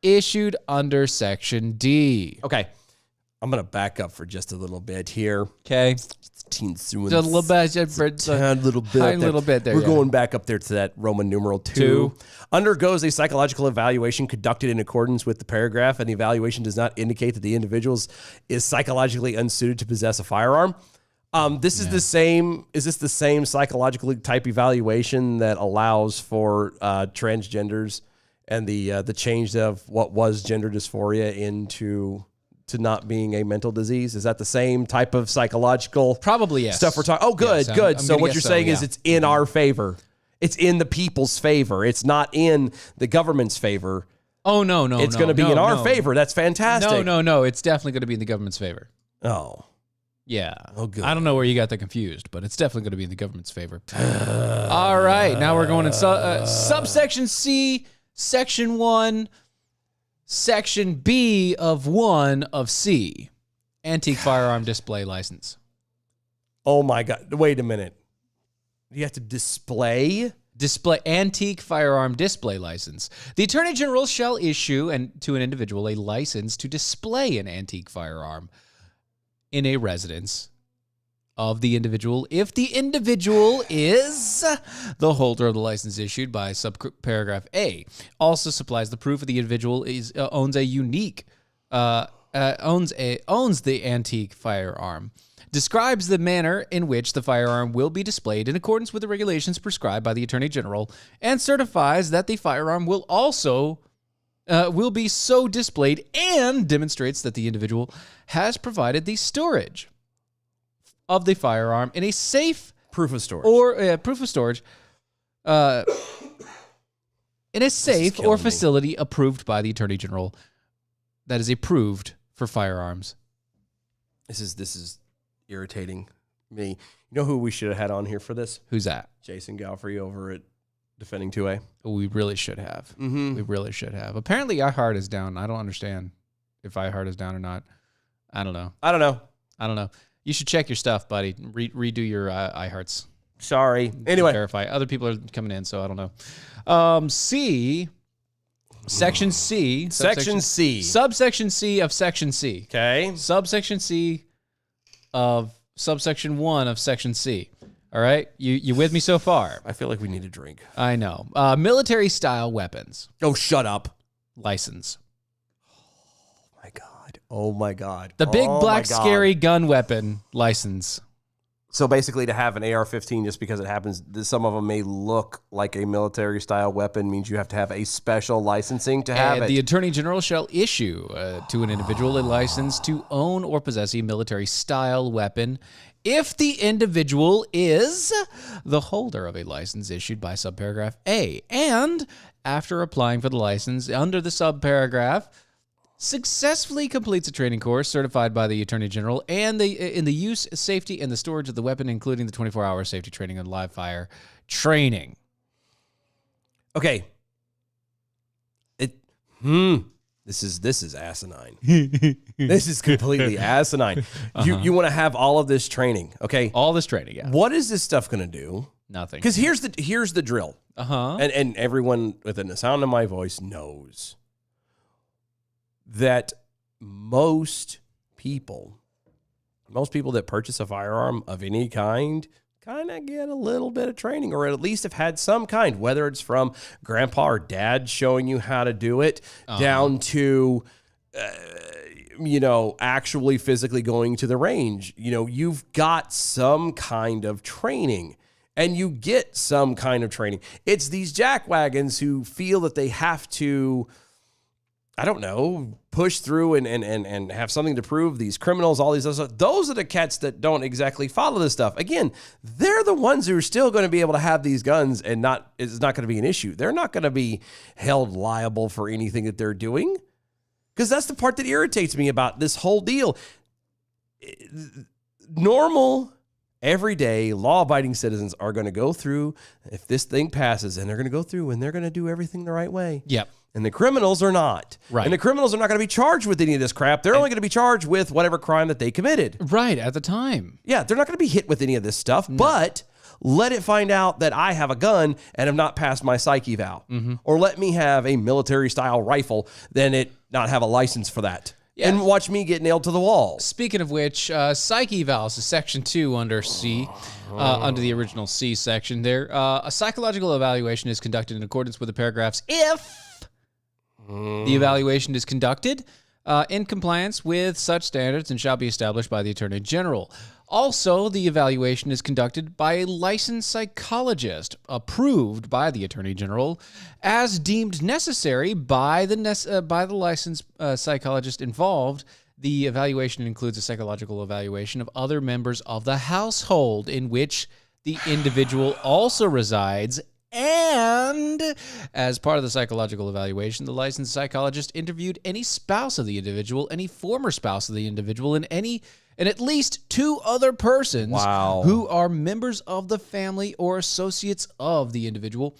issued under Section D. Okay. I'm going to back up for just a little bit here. Okay. Just a little bit. Tad little bit. Tiny little bit there, We're yeah. going back up there to that Roman numeral 2. Undergoes a psychological evaluation conducted in accordance with the paragraph, and the evaluation does not indicate that the individual is psychologically unsuited to possess a firearm. This is the same. Is this the same psychological type evaluation that allows for transgenders and the change of what was gender dysphoria into to not being a mental disease? Is that the same type of psychological Probably, yes. stuff we're talking? Oh, good, Yes, good. I'm So gonna what guess you're so, saying yeah. is it's in our favor. It's in the people's favor. It's not in the government's favor. Oh, no. It's going to be in our favor. That's fantastic. No. It's definitely going to be in the government's favor. Oh, Yeah. Oh, good. I don't know where you got that confused, but it's definitely going to be in the government's favor. All right. Now we're going in subsection C, section 1, section B of 1 of C. Antique firearm display license. oh my God. Wait a minute. You have to display? Display antique firearm display license. The Attorney General shall issue to an individual a license to display an antique firearm in a residence of the individual if the individual is the holder of the license issued by subparagraph A. Also supplies the proof that the individual owns the antique firearm. Describes the manner in which the firearm will be displayed in accordance with the regulations prescribed by the Attorney General, and certifies that the firearm will be so displayed, and demonstrates that the individual has provided the storage of the firearm in a safe Proof of storage. or proof of storage in a safe or killing me. facility approved by the Attorney General that is approved for firearms. This is irritating me. You know who we should have had on here for this? Who's that? Jason Galfrey over at Defending 2A. We really should have. Mm-hmm. We really should have. Apparently, iHeart is down. I don't understand if iHeart is down or not. I don't know. I don't know. You should check your stuff, buddy. Redo your iHearts. Sorry. Anyway. Verify. Other people are coming in, so I don't know. C. Section C. Section C. Subsection C of Section C. Okay. Subsection C of subsection 1 of Section C. All right? You with me so far? I feel like we need a drink. I know. Military-style weapons. Oh, shut up. License. Oh, my God. The big Oh, black my God. scary gun weapon license. So basically, to have an AR-15, just because it happens, some of them may look like a military-style weapon, means you have to have a special licensing to have And it. the Attorney General shall issue to an individual a license to own or possess a military-style weapon if the individual is the holder of a license issued by subparagraph A, and after applying for the license under the subparagraph, successfully completes a training course certified by the Attorney General and in the use, safety, and the storage of the weapon, including the 24-hour safety training and live fire training. Okay. This is asinine. This is completely asinine. You want to have all of this training, okay? All this training, yeah. What is this stuff going to do? Nothing. Because here's the drill. Uh-huh. And everyone within the sound of my voice knows that most people that purchase a firearm of any kind of get a little bit of training, or at least have had some kind, whether it's from grandpa or dad showing you how to do it, down to actually physically going to the range. You've got some kind of training and you get some kind of training. It's these jackwagons who feel that they have to, I don't know, push through and have something to prove, these criminals, all these other stuff. Those are the cats that don't exactly follow this stuff. Again, they're the ones who are still going to be able to have these guns and it's not going to be an issue. They're not going to be held liable for anything that they're doing. Because that's the part that irritates me about this whole deal. Normal, everyday, law-abiding citizens are going to go through, if this thing passes, and they're going to go through and they're going to do everything the right way. Yep. And the criminals are not. Right. And the criminals are not going to be charged with any of this crap. They're only going to be charged with whatever crime that they committed. Right, at the time. Yeah, they're not going to be hit with any of this stuff, but let it find out that I have a gun and have not passed my psych eval. Or let me have a military-style rifle, then it not have a license for that. Yeah. And watch me get nailed to the wall. Speaking of which, psych evals is section 2 under C, under the original C section there. A psychological evaluation is conducted in accordance with the paragraphs if the evaluation is conducted in compliance with such standards and shall be established by the Attorney General. Also, the evaluation is conducted by a licensed psychologist approved by the Attorney General as deemed necessary by the licensed psychologist involved. The evaluation includes a psychological evaluation of other members of the household in which the individual also resides. And as part of the psychological evaluation, the licensed psychologist interviewed any spouse of the individual, any former spouse of the individual, and at least 2 other persons who are members of the family or associates of the individual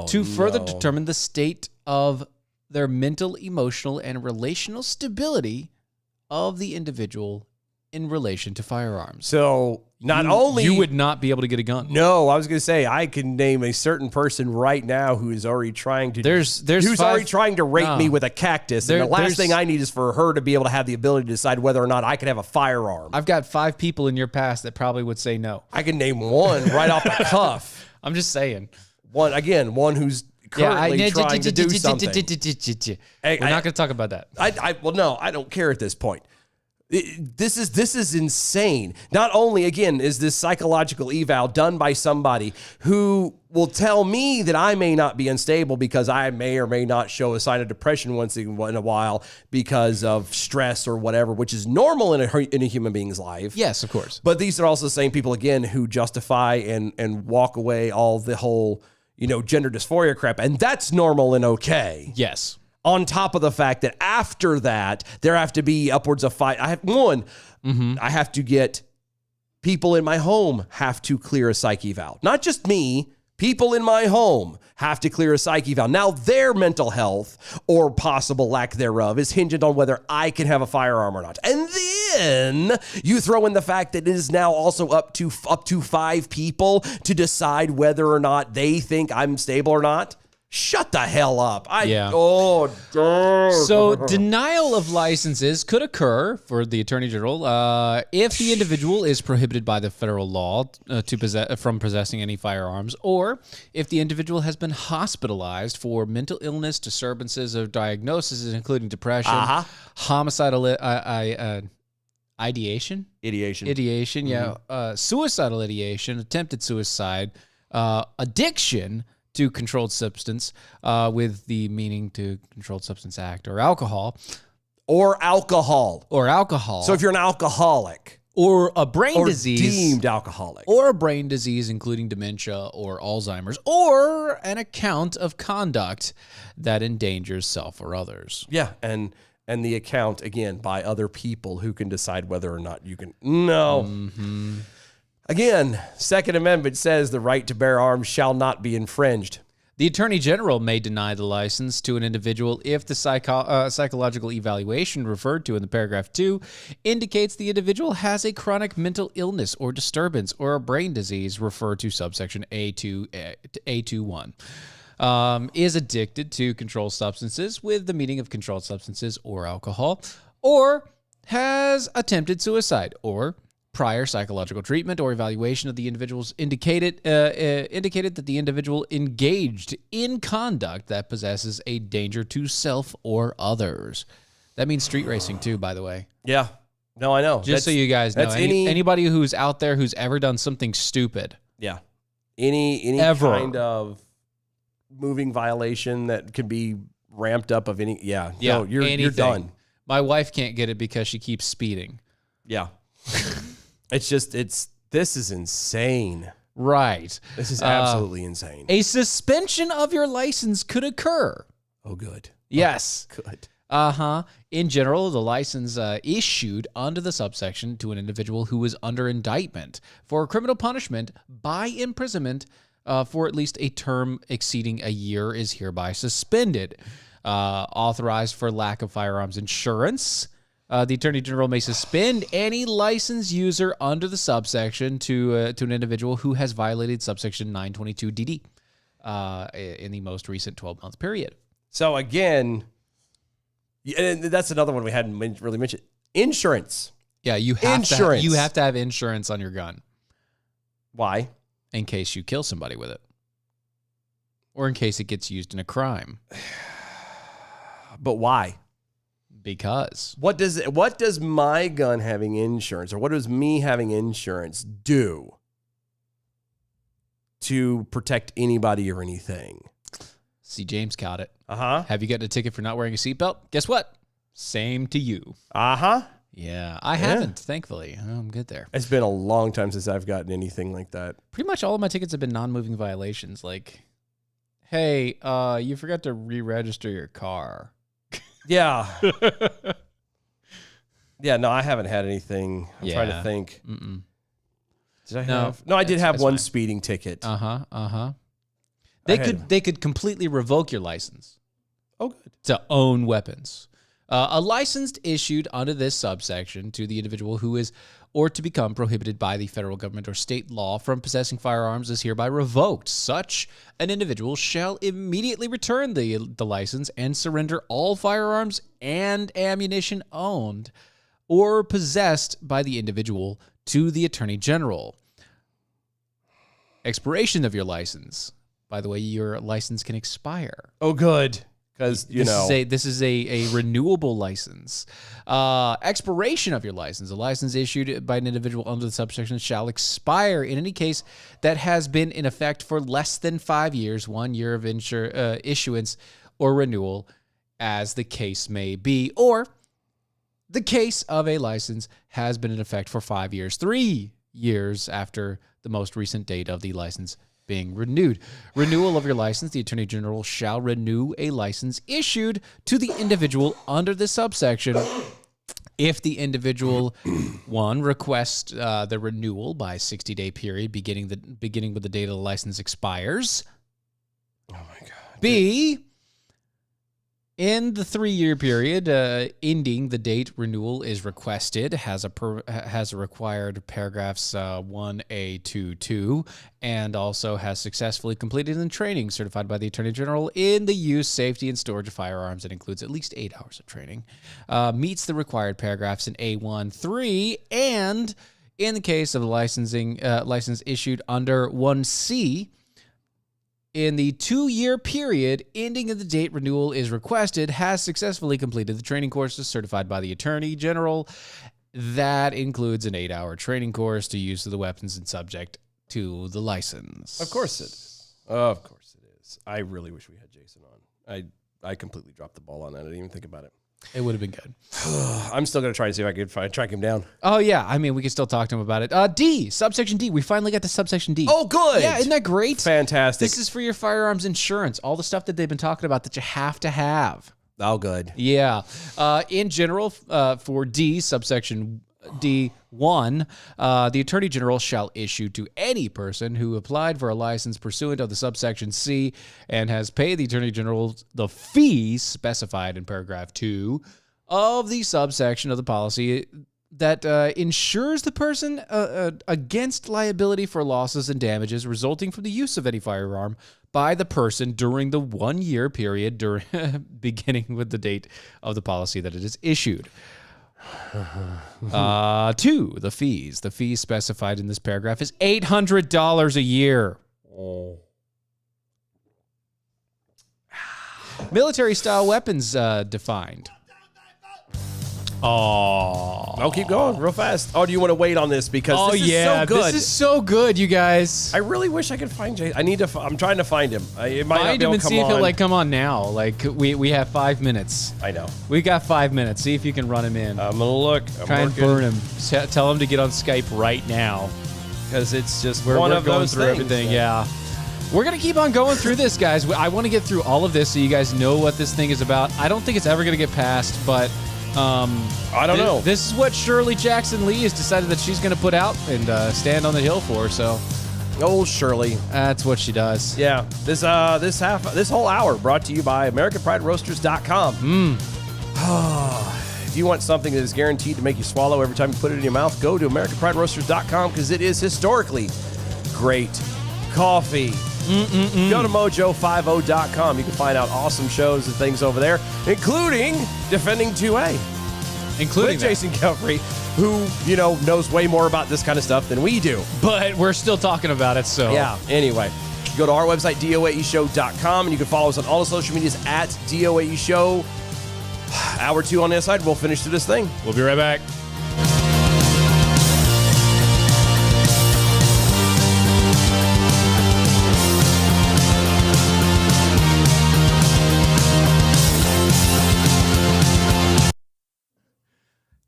to further determine the state of their mental, emotional, and relational stability of the individual in relation to firearms. So not only... You would not be able to get a gun. No, I was going to say, I can name a certain person right now who is already trying to... There's already trying to rape me with a cactus. And the last thing I need is for her to be able to have the ability to decide whether or not I can have a firearm. I've got 5 people in your past that probably would say no. I can name one right off the cuff. I'm just saying. One who's currently trying to do something. We're not going to talk about that. Well, no, I don't care at this point. This is insane. Not only, again, is this psychological eval done by somebody who will tell me that I may not be unstable because I may or may not show a sign of depression once in a while because of stress or whatever, which is normal in a human being's life. Yes, of course. But these are also the same people, again, who justify and walk away all the whole, gender dysphoria crap. And that's normal and okay. Yes. On top of the fact that after that, there have to be upwards of 5. I have to get people in my home have to clear a psych eval. Not just me. People in my home have to clear a psych eval. Now, their mental health or possible lack thereof is hinged on whether I can have a firearm or not. And then you throw in the fact that it is now also up to 5 people to whether or not they think I'm stable or not. Shut the hell up. So denial of licenses could occur for the Attorney General if the individual is prohibited by the federal law from possessing any firearms, or if the individual has been hospitalized for mental illness, disturbances of diagnosis, including depression, homicidal ideation, suicidal ideation, attempted suicide, addiction to controlled substance, with the meaning to Controlled Substance Act, or alcohol. Or alcohol. So if you're an alcoholic. Or a brain disease. Deemed alcoholic. Or a brain disease, including dementia or Alzheimer's. Or an account of conduct that endangers self or others. Yeah, and the account, again, by other people who can decide whether or not you can. No. Mm-hmm. Again, Second Amendment says the right to bear arms shall not be infringed. The Attorney General may deny the license to an individual if the psychological evaluation referred to in the paragraph 2 indicates the individual has a chronic mental illness or disturbance or a brain disease referred to subsection A21, is addicted to controlled substances with the meaning of controlled substances or alcohol, or has attempted suicide, or prior psychological treatment or evaluation of the individuals indicated that the individual engaged in conduct that possesses a danger to self or others. That means street racing too, by the way. Yeah. No, I know. Just so you guys know, that's any- anybody who's out there who's ever done something stupid. Yeah. Any Ever. kind of moving violation that could be ramped up of any. Yeah. Yeah, No, you're anything. done. My wife can't get it because she keeps speeding. Yeah. This is insane. Right. This is absolutely insane. A suspension of your license could occur. Oh, good. Yes. Good. In general, the license issued under the subsection to an individual who is under indictment for criminal punishment by imprisonment for at least a term exceeding a year is hereby suspended. Authorized for lack of firearms insurance. The Attorney General may suspend any license user under the subsection to an individual who has violated subsection 922 DD in the most recent 12-month period. So again, and that's another one we hadn't really mentioned. Insurance. Yeah, you have Insurance. you have to have insurance on your gun Why? in case you kill somebody with it, or in case it gets used in a crime. But why? Because What does my gun having insurance, or what does me having insurance do to protect anybody or anything? see, James caught it. Uh-huh. Have you gotten a ticket for not wearing a seatbelt? Guess what? Same to you. Uh-huh. Yeah, I haven't, thankfully. I'm good there. It's been a long time since I've gotten anything like that. Pretty much all of my tickets have been non-moving violations. Like, hey, you forgot to re-register your car. Yeah. Yeah, no, I haven't had anything. I'm trying to Yeah. think. Mm-mm. Did I No, have? No, I did it's- have it's one fine. speeding ticket. They could completely revoke your license Oh, good. to own weapons. A license issued under this subsection to the individual who is or to become prohibited by the federal government or state law from possessing firearms is hereby revoked. Such an individual shall immediately return the license and surrender all firearms and ammunition owned or possessed by the individual to the Attorney General. Expiration of your license. By the way, your license can expire. Oh, good. Because, This is a renewable license. Expiration of your license. A license issued by an individual under the subsection shall expire in any case that has been in effect for less than 5 years, 1 year of issuance or renewal, as the case may be, or the case of a license has been in effect for 5 years, 3 years after the most recent date of the license being renewed. Renewal of your license. The Attorney General shall renew a license issued to the individual under this subsection if the individual, one, requests the renewal by 60-day period beginning with the date of the license expires. Oh, my God. B, in the 3-year period ending the date renewal is requested, has a required paragraphs 1A to 2, and also has successfully completed in training certified by the Attorney General in the use, safety, and storage of firearms. It includes at least 8 hours of training. Meets the required paragraphs in A1, 3, and in the case of license issued under 1C, in the 2-year period ending at the date renewal is requested, has successfully completed the training courses certified by the Attorney General. That includes an 8-hour training course to use of the weapons and subject to the license. Of course it is. Of course it is. I really wish we had Jason on. I completely dropped the ball on that. I didn't even think about it. It would have been good. I'm still going to try to see if I can track him down. Oh, yeah. I mean, we can still talk to him about it. D, subsection D. We finally got to subsection D. Oh, good. Yeah, isn't that great? Fantastic. This is for your firearms insurance, all the stuff that they've been talking about that you have to have. Oh, good. Yeah. In general, for D, subsection D1, the Attorney General shall issue to any person who applied for a license pursuant of the subsection C and has paid the Attorney General the fees specified in paragraph 2 of the subsection of the policy that insures the person against liability for losses and damages resulting from the use of any firearm by the person during the 1-year period beginning with the date of the policy that it is issued. 2, the fees. The fees specified in this paragraph is $800 a year. Military-style weapons defined. Oh. I'll keep going real fast. Oh, do you want to wait on this because Oh this is yeah, so good? this is so good, you guys. I really wish I could find Jason. I need to. I'm trying to find him. It might not Find be him able and to see come if he'll on. like come on now. Like we have 5 minutes. I know. We got 5 minutes. See if you can run him in. I'm gonna look. I'm Try and working, burn him. Tell him to get on Skype right now. because it's just We're one of going those through things. everything. Yeah. We're going to keep on going through this, guys. I want to get through all of this so you guys know what this thing is about. I don't think it's ever going to get passed, but I don't know. This is what Shirley Jackson Lee has decided that she's going to put out and stand on the hill for. So Oh, Shirley. that's what she does. Yeah. This whole hour brought to you by AmericanPrideRoasters.com. If you want something that is guaranteed to make you swallow every time you put it in your mouth, go to AmericanPrideRoasters.com because it is historically great coffee. Go to Mojo50.com. You can find out awesome shows and things over there, including Defending 2A Including with that. Jason Guthrie, who, knows way more about this kind of stuff than we do. But we're still talking about it, so. Yeah, anyway, go to our website, DOAEshow.com, and you can follow us on all the social medias at DOAE Show. Hour 2 on the side, we'll finish through this thing. We'll be right back.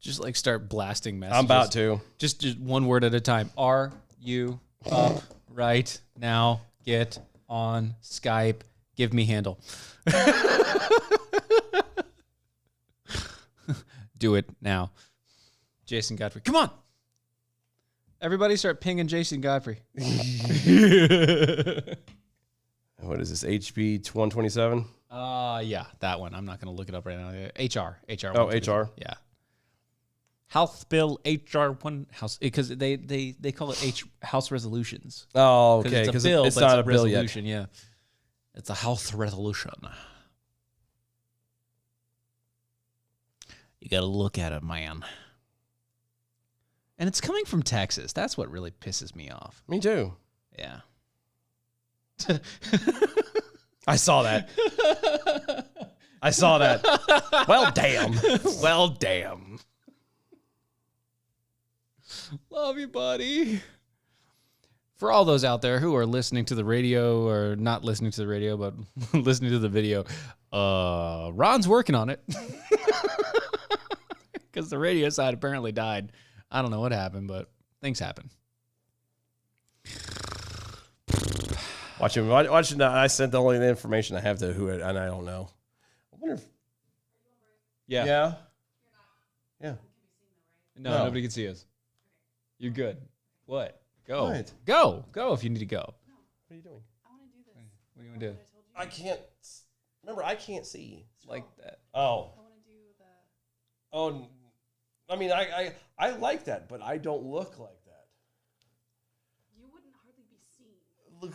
Just like start blasting messages. I'm about to. Just one word at a time. Are you up right now? Get on Skype. Give me handle. Do it now. Jason Godfrey. Come on. Everybody start pinging Jason Godfrey. What is this, HB 127? Yeah, that one. I'm not going to look it up right now. HR. Oh, HR. Yeah. House Bill HR 1 House, because they call it House resolutions. Oh, okay, It's because a bill, it's but not it's a bill yet. resolution. Yeah, it's a House resolution. You got to look at it, man. And it's coming from Texas. That's what really pisses me off. Me too. Yeah. I saw that. I saw that. Well, damn. Well, damn. Love you, buddy. For all those out there who are listening to the radio, or not listening to the radio, but listening to the video, Ron's working on it. Because the radio side apparently died. I don't know what happened, but things happen. Watching. I sent the only information I have to who it, and I don't know. I wonder if. Yeah. Yeah. Yeah. No, nobody can see us. You're good. What? Go. What? Go if you need to go. What are you doing? What do you want to do? I can't. Remember, I can't see. Like that. Oh. Oh. I mean, I like that, but I don't look like that. You wouldn't hardly be seen. Look.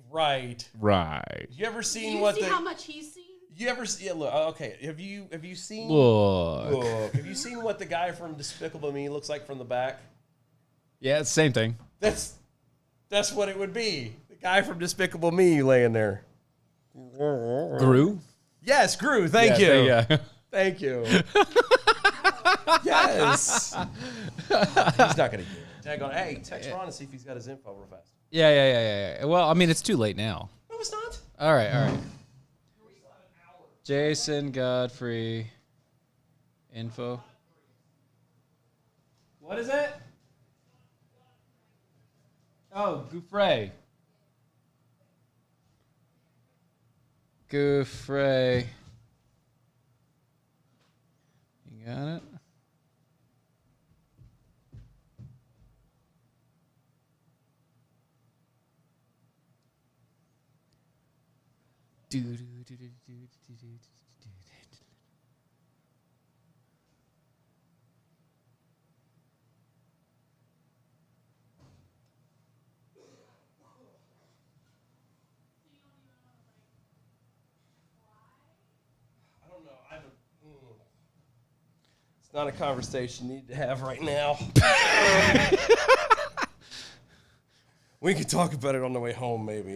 Right. Right. You ever Do seen you what see the? how much he's seen? You ever see? Yeah, look. Okay. Have you seen? Look. Look. Have you seen what the guy from Despicable Me looks like from the back? Yeah, it's the same thing. That's what it would be. The guy from Despicable Me laying there. Gru? Yes, Gru. Thank you. Yeah. Thank you. Yes. He's not gonna get it. Tag on. Hey, text Ron and see if he's got his info real fast. Yeah. Well, I mean, it's too late now. No, it's not. All right. Jason Godfrey info. What is it? Oh, Gouffre. Gouffre. You got it? I don't know. It's not a conversation you need to have right now. We could talk about it on the way home, maybe.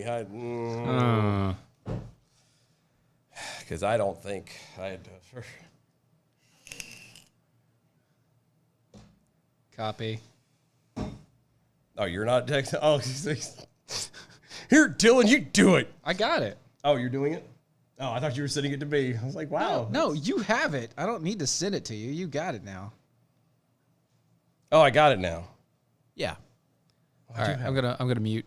Because I don't think I'd. Copy. Oh, you're not texting? Oh, here, Dylan, you do it. I got it. Oh, you're doing it? Oh, I thought you were sending it to me. I was like, wow. No, you have it. I don't need to send it to you. You got it now. Oh, I got it now. Yeah. All right, I'm gonna mute.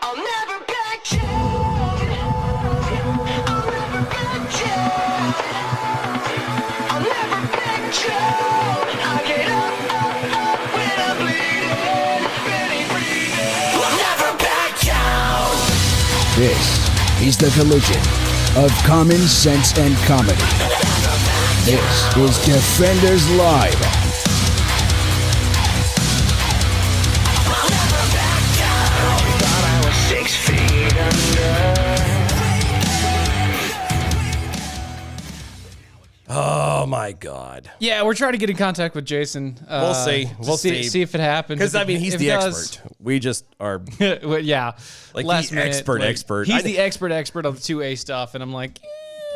I'll never back down. I'll never back down. I'll never back down. I get up when I'm bleeding, barely breathing. I'll never back down. This is the collision of common sense and comedy. This is Defenders Live. Thought I was 6 feet under. Oh, my God. Yeah, we're trying to get in contact with Jason. We'll see. We'll see. See if it happens. Because, I mean, he's If the it does- expert. We just are. Well, yeah. Like, Last the minute, expert. He's I- the expert on the 2A stuff, and I'm like,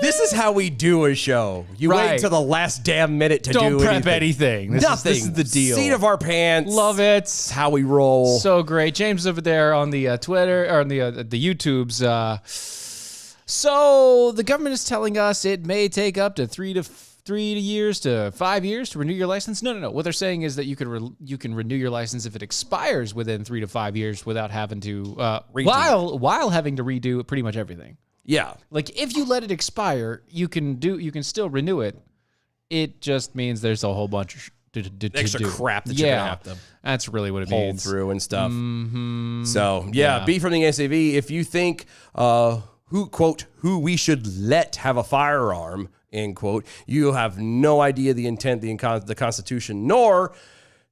This is how we do a show. You wait Right. until the last damn minute to don't do prep anything. Nothing. This is the deal. Seat of our pants. Love it. It's how we roll. So great. James over there on the Twitter or on the YouTubes. So the government is telling us it may take up to 3 years to 5 years to renew your license. No. What they're saying is that you can renew your license if it expires within 3 to 5 years without having to while having to redo pretty much everything. Yeah. Like if you let it expire, you can still renew it. It just means there's a whole bunch of to Extra do. crap that you're going to have to That's really what it pull means. through and stuff. Mm-hmm. So, yeah, B from the SAV, if you think who we should let have a firearm, end quote, you have no idea the intent, the Constitution, nor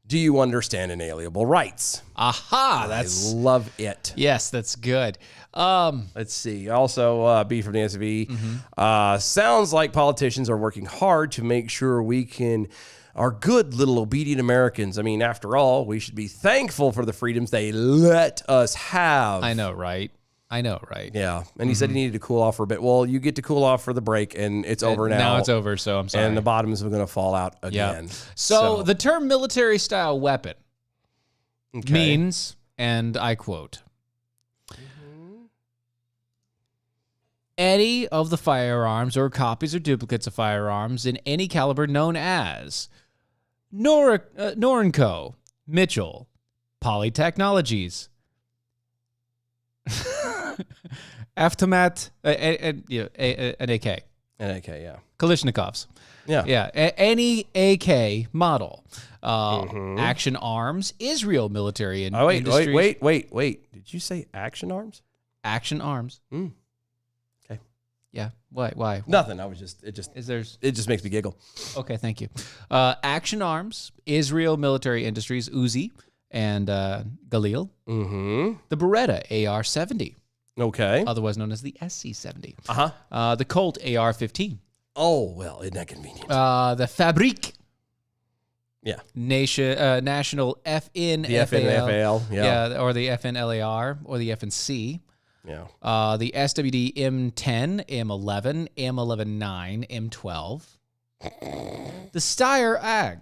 do you understand inalienable rights. Aha, I that's love it. yes, that's good. Let's see. Also, B from the SAV, sounds like politicians are working hard to make sure we are good little obedient Americans. I mean, after all, we should be thankful for the freedoms they let us have. I know, right? Yeah. And he said he needed to cool off for a bit. Well, you get to cool off for the break, and it's over now. Now it's over, so I'm sorry. And the bottoms are going to fall out yeah. again. So the term military style weapon Okay. means, and I quote, any of the firearms or copies or duplicates of firearms in any caliber known as Norinco, Mitchell, Polytechnologies, Avtomat, an AK, yeah. Kalashnikovs. Yeah. Yeah, any AK model. Action Arms, Israel Military Oh, Industries. wait. Did you say Action Arms? Action Arms. Okay. Yeah. Why? Nothing. It just makes me giggle. Okay, thank you. Action Arms, Israel Military Industries, Uzi, and Galil. Mm-hmm. The Beretta AR-70, Okay. otherwise known as the SC-70. Uh-huh. The Colt AR-15. Oh, well, isn't that convenient? The Fabrique yeah. National FN The FNFAL. Yeah. or the FNLAR or the FNC. Yeah. The SWD M10, M11, M11-9, M12. The Steyr AG.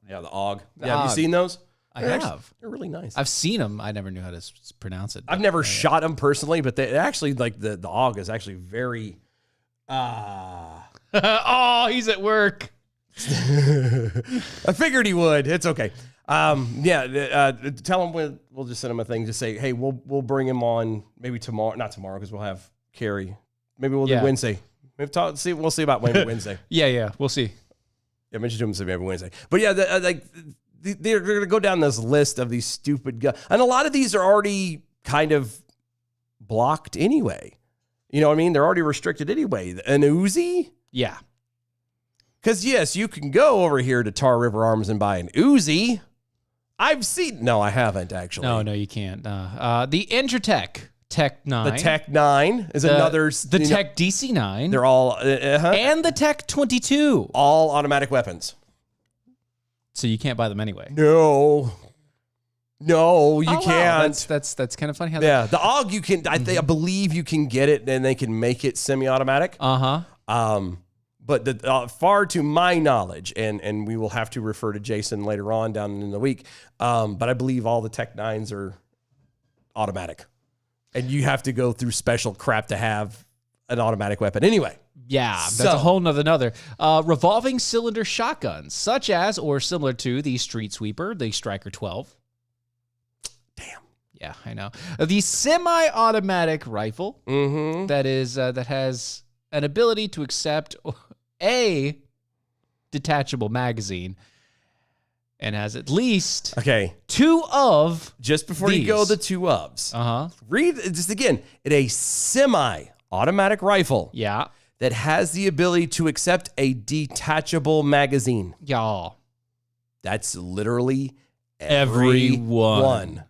Yeah, the AUG. The Have you AUG. seen those? I They're have. actually- They're really nice. I've seen them. I never knew how to pronounce it. I've never shot them personally, but they actually, like, the AUG is actually very... Oh, he's at work. I figured he would. It's okay. Tell him we'll just send him a thing. Just say, hey, we'll bring him on maybe tomorrow. Not tomorrow because we'll have Carrie. Maybe we'll do Wednesday. We'll see about maybe Wednesday. Yeah. We'll see. Yeah, mention to him maybe Wednesday. But yeah, they're going to go down this list of these stupid guns, and a lot of these are already kind of blocked anyway. You know what I mean? They're already restricted anyway. An Uzi. Yeah. Because, yes, you can go over here to Tar River Arms and buy an Uzi. No, I haven't, actually. No, you can't. The Intertech Tech 9. The Tech 9 is another. The Tech DC 9. They're all. And the Tech 22. All automatic weapons. So you can't buy them anyway. No, you Oh, wow. can't. That's kind of funny how Yeah, the AUG you can. I believe you can get it, and they can make it semi-automatic. Uh-huh. But far to my knowledge, and we will have to refer to Jason later on down in the week. But I believe all the Tech 9s are automatic, and you have to go through special crap to have an automatic weapon. Anyway, Yeah, that's So- a whole nother. Revolving cylinder shotguns, such as or similar to the Street Sweeper, the Striker 12. Damn. Yeah, I know. The semi-automatic rifle Mm-hmm. that has an ability to accept a detachable magazine and has at least Okay, 2 of just before you go, These. the 2 ofs. uh-huh. Read just again. It a semi-automatic rifle Yeah. that has the ability to accept a detachable magazine. Y'all. That's literally Everyone.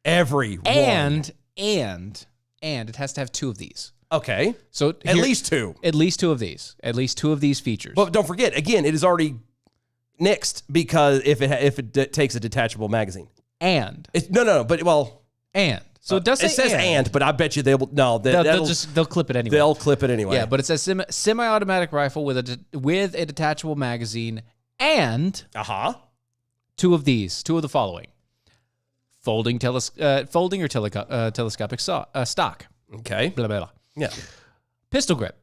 Everyone. And it has to have 2 of these. Okay, So at least 2. At least 2 of these. At least 2 of these features. But don't forget, again, it is already nixed because if it takes a detachable magazine. and No. But so it does say it says and, but I bet you they will. No, they'll clip it anyway. they'll clip it anyway. Yeah, but it says semi-automatic rifle with a detachable magazine and 2 of these, 2 of the following: folding or telescopic stock. Okay. Blah blah blah. Yeah. Pistol grip,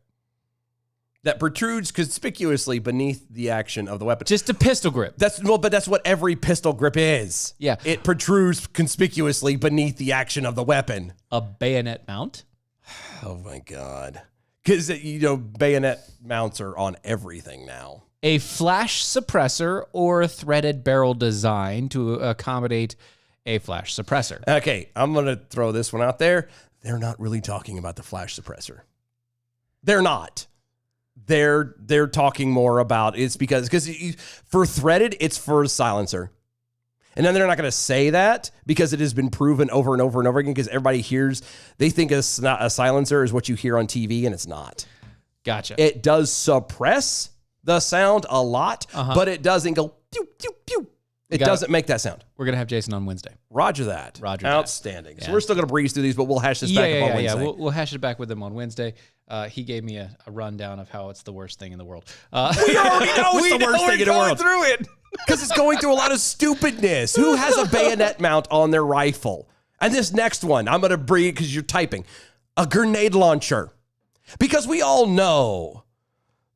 That protrudes conspicuously beneath the action of the weapon. just a pistol grip. But that's what every pistol grip is. Yeah. It protrudes conspicuously beneath the action of the weapon. A bayonet mount. Oh my god. Because bayonet mounts are on everything now. A flash suppressor or a threaded barrel design to accommodate a flash suppressor. Okay, I'm gonna throw this one out there. They're not really talking about the flash suppressor. They're not. They're talking more about it's because for threaded, it's for a silencer. And then they're not going to say that because it has been proven over and over and over again because everybody they think a silencer is what you hear on TV and it's not. Gotcha. It does suppress the sound a lot, but it doesn't go pew, pew, pew. It got it. doesn't make that sound. We're gonna have Jason on Wednesday. Roger that. Roger that. Outstanding. Yeah. So we're still going to breeze through these, but we'll hash this back up on Wednesday. We'll hash it back with him on Wednesday. He gave me a rundown of how it's the worst thing in the world. We already know it's the worst thing in the world. Through it. Because it's going through a lot of stupidness. Who has a bayonet mount on their rifle? And this next one, I'm going to breathe because you're typing. A grenade launcher. Because we all know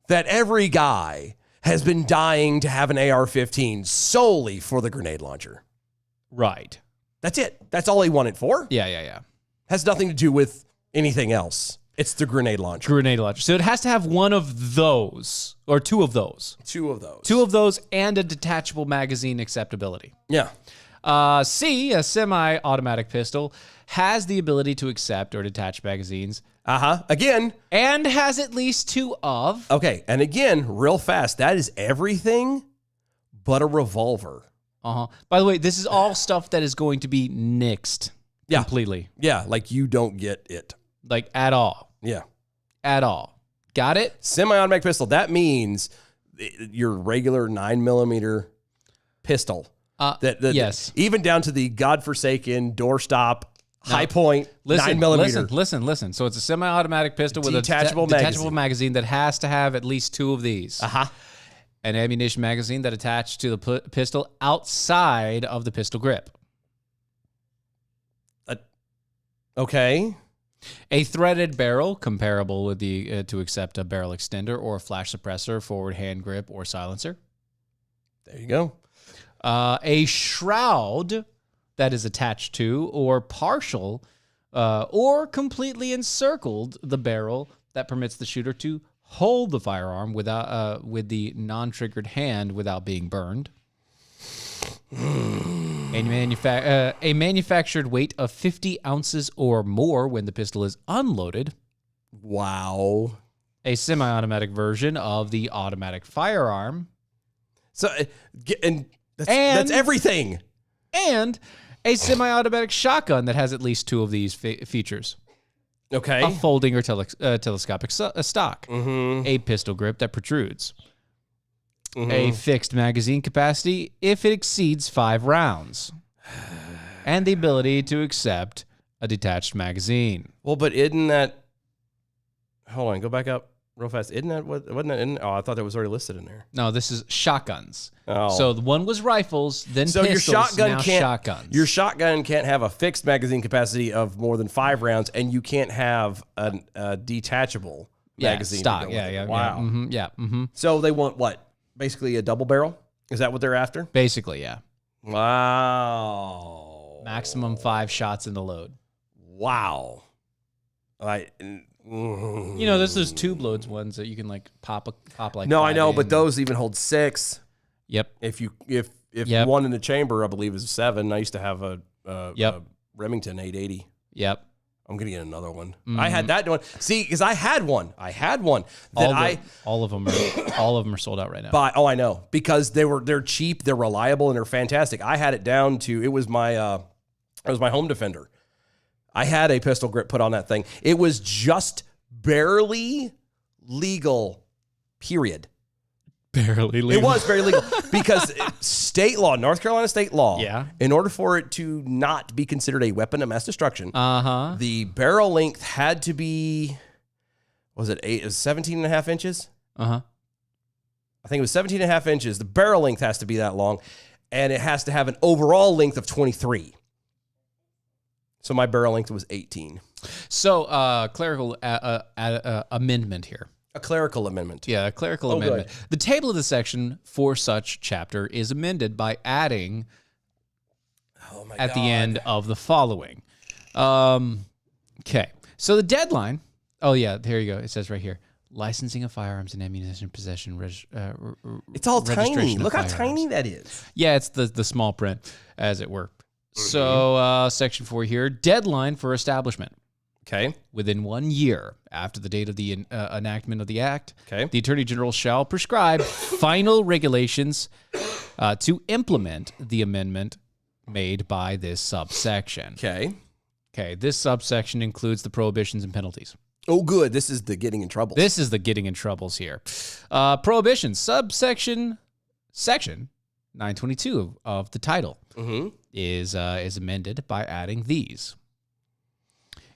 that every guy has been dying to have an AR-15 solely for the grenade launcher. Right. That's it. That's all he wanted for. Yeah. Has nothing to do with anything else. It's the grenade launcher. Grenade launcher. So it has to have one of those or 2 of those. 2 of those. 2 of those and a detachable magazine acceptability. Yeah. C, a semi-automatic pistol, has the ability to accept or detach magazines Again. and has at least 2 of. Okay. And again, real fast. That is everything but a revolver. By the way, this is all stuff that is going to be nixed completely. Yeah. Like you don't get it. Like at all. Yeah. At all. Got it? Semi-automatic pistol. That means your regular 9mm pistol. Yes. Even down to the godforsaken doorstop high point 9mm. Listen. So it's a semi-automatic pistol with Detachable a detachable magazine that has to have at least 2 of these. An ammunition magazine that attached to the pistol outside of the pistol grip. Okay. A threaded barrel comparable with the to accept a barrel extender or a flash suppressor, forward hand grip, or silencer. There you go. A shroud that is attached to or partial or completely encircled the barrel that permits the shooter to hold the firearm without with the non-triggered hand without being burned. A manufactured weight of 50 ounces or more when the pistol is unloaded. Wow. A semi-automatic version of the automatic firearm. So, that's everything. And a semi-automatic shotgun that has at least 2 of these features. Okay. A folding or telescopic stock. A pistol grip that protrudes. a fixed magazine capacity if it exceeds 5 rounds, and the ability to accept a detached magazine. Well, but isn't that? Hold on, go back up real fast. Isn't that what? Wasn't that? Oh, I thought that was already listed in there. No, this is shotguns. Oh. So the one was rifles, then So pistols, your shotgun now can't. shotguns. Your shotgun can't have a fixed magazine capacity of more than 5 rounds, and you can't have a detachable magazine. to stock. go Yeah, with it. yeah, Wow. yeah. So they want what? Basically a double barrel? Is that what they're after? Basically, yeah. Wow. Maximum 5 shots in the load. Wow. You know, there's those tube loads ones that you can like pop like. No, I 5 know, in. but those even hold 6. Yep. If Yep. one in the chamber, I believe, is 7. I used to have a Remington 880. Yep. I'm gonna get another one. I had that one. See, because I had one that All of them are sold out right now. But I know, because they're cheap, they're reliable, and they're fantastic. I had it down to it was my home defender. I had a pistol grip put on that thing. It was just barely legal. Period. Barely legal. It was very legal because state law, North Carolina state law. Yeah. In order for it to not be considered a weapon of mass destruction, the barrel length had to be, was it 17 and a half inches? I think it was 17 and a half inches. The barrel length has to be that long, and it has to have an overall length of 23. So my barrel length was 18. So, clerical amendment here. A clerical amendment. Yeah, a clerical amendment. good. The table of the section for such chapter is amended by adding Oh my at God. the end of the following. Okay. So the deadline. Oh, yeah, here you go. It says right here. Licensing of firearms and ammunition possession. It's all registration tiny. of Look how firearms. tiny that is. Yeah, it's the small print, as it were. So, section 4 here. Deadline for establishment. Okay. Within 1 year after the date of the enactment of the act, Okay. the Attorney General shall prescribe final regulations to implement the amendment made by this subsection. Okay. Okay, this subsection includes the prohibitions and penalties. Oh, good. This is the getting in trouble. This is the getting in troubles here. Prohibitions, section 922 of the title is amended by adding these.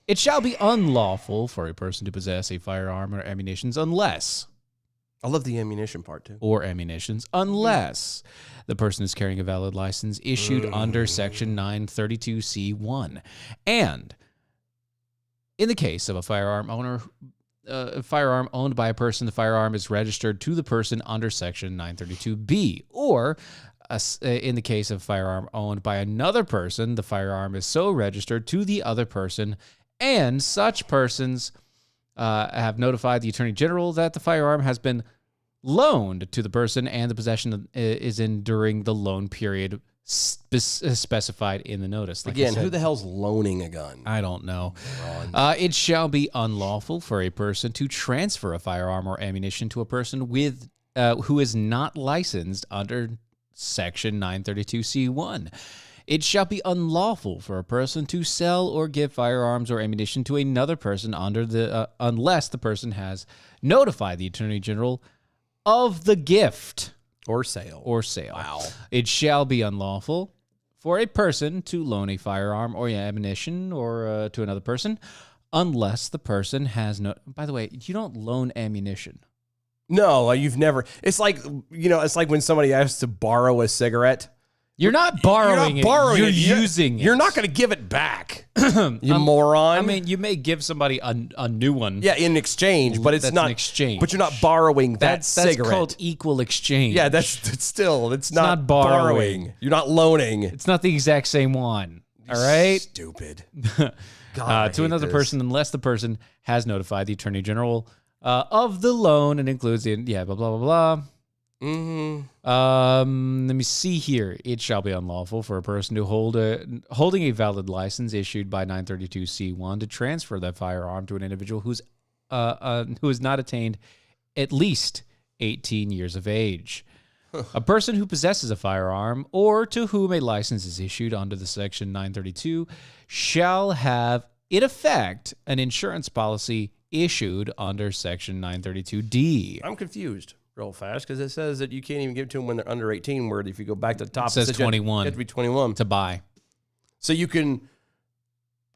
It shall be unlawful for a person to possess a firearm or ammunitions unless I love the ammunition part too. unless the person is carrying a valid license issued under section 932C1. And in the case of a firearm owner, a firearm owned by a person, the firearm is registered to the person under section 932B. Or in the case of a firearm owned by another person, the firearm is so registered to the other person, and such persons have notified the Attorney General that the firearm has been loaned to the person and the possession is in during the loan period specified in the notice. Like I Again, said, who the hell's loaning a gun? I don't know. It shall be unlawful for a person to transfer a firearm or ammunition to a person with who is not licensed under Section 932C1. It shall be unlawful for a person to sell or give firearms or ammunition to another person under the unless the person has notified the Attorney General of the gift Or sale. or sale. Wow. It shall be unlawful for a person to loan a firearm or ammunition or to another person unless the person has no. By the way, you don't loan ammunition. No, you've never. It's like, it's like when somebody asks to borrow a cigarette. You're not borrowing You're not borrowing it. it. You're using it. You're not going to give it back. You moron. I mean, you may give somebody a new one. yeah, in exchange, but it's That's not an exchange. But you're not borrowing that that's cigarette. called equal exchange. Yeah, that's still. It's not borrowing. You're not loaning. It's not the exact same one. All right. Stupid. God, To another person unless the person has notified the Attorney General of the loan and includes the blah blah blah blah. Let me see here. It shall be unlawful for a person to holding a valid license issued by 932C1 to transfer that firearm to an individual who has not attained at least 18 years of age. A person who possesses a firearm or to whom a license is issued under the section 932 shall have in effect an insurance policy issued under section 932D. I'm confused. real fast because it says that you can't even give it to them when they're under 18. Where if you go back to the top, It says you have to 21 be 21. to buy. So you can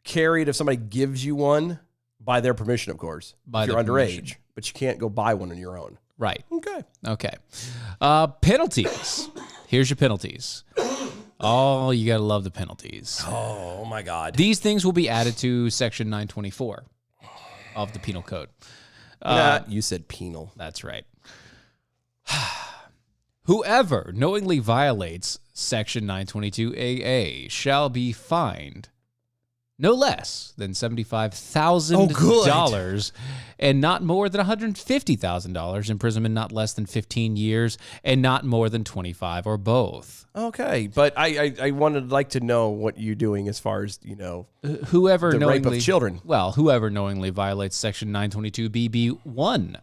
carry it if somebody gives you one by their permission, of course. By if you're their underage, permission. but you can't go buy one on your own. Right. Okay. Okay. Penalties. Here's your penalties. Oh, you got to love the penalties. Oh my God. These things will be added to Section 924 of the Penal Code. You said penal. That's right. Whoever knowingly violates Section 922AA shall be fined no less than $75,000 and not more than $150,000, imprisonment not less than 15 years and not more than 25 or both. Okay, but I wanted like to know what you're doing as far as Whoever the rape knowingly of children. Well, whoever knowingly violates Section 922BB1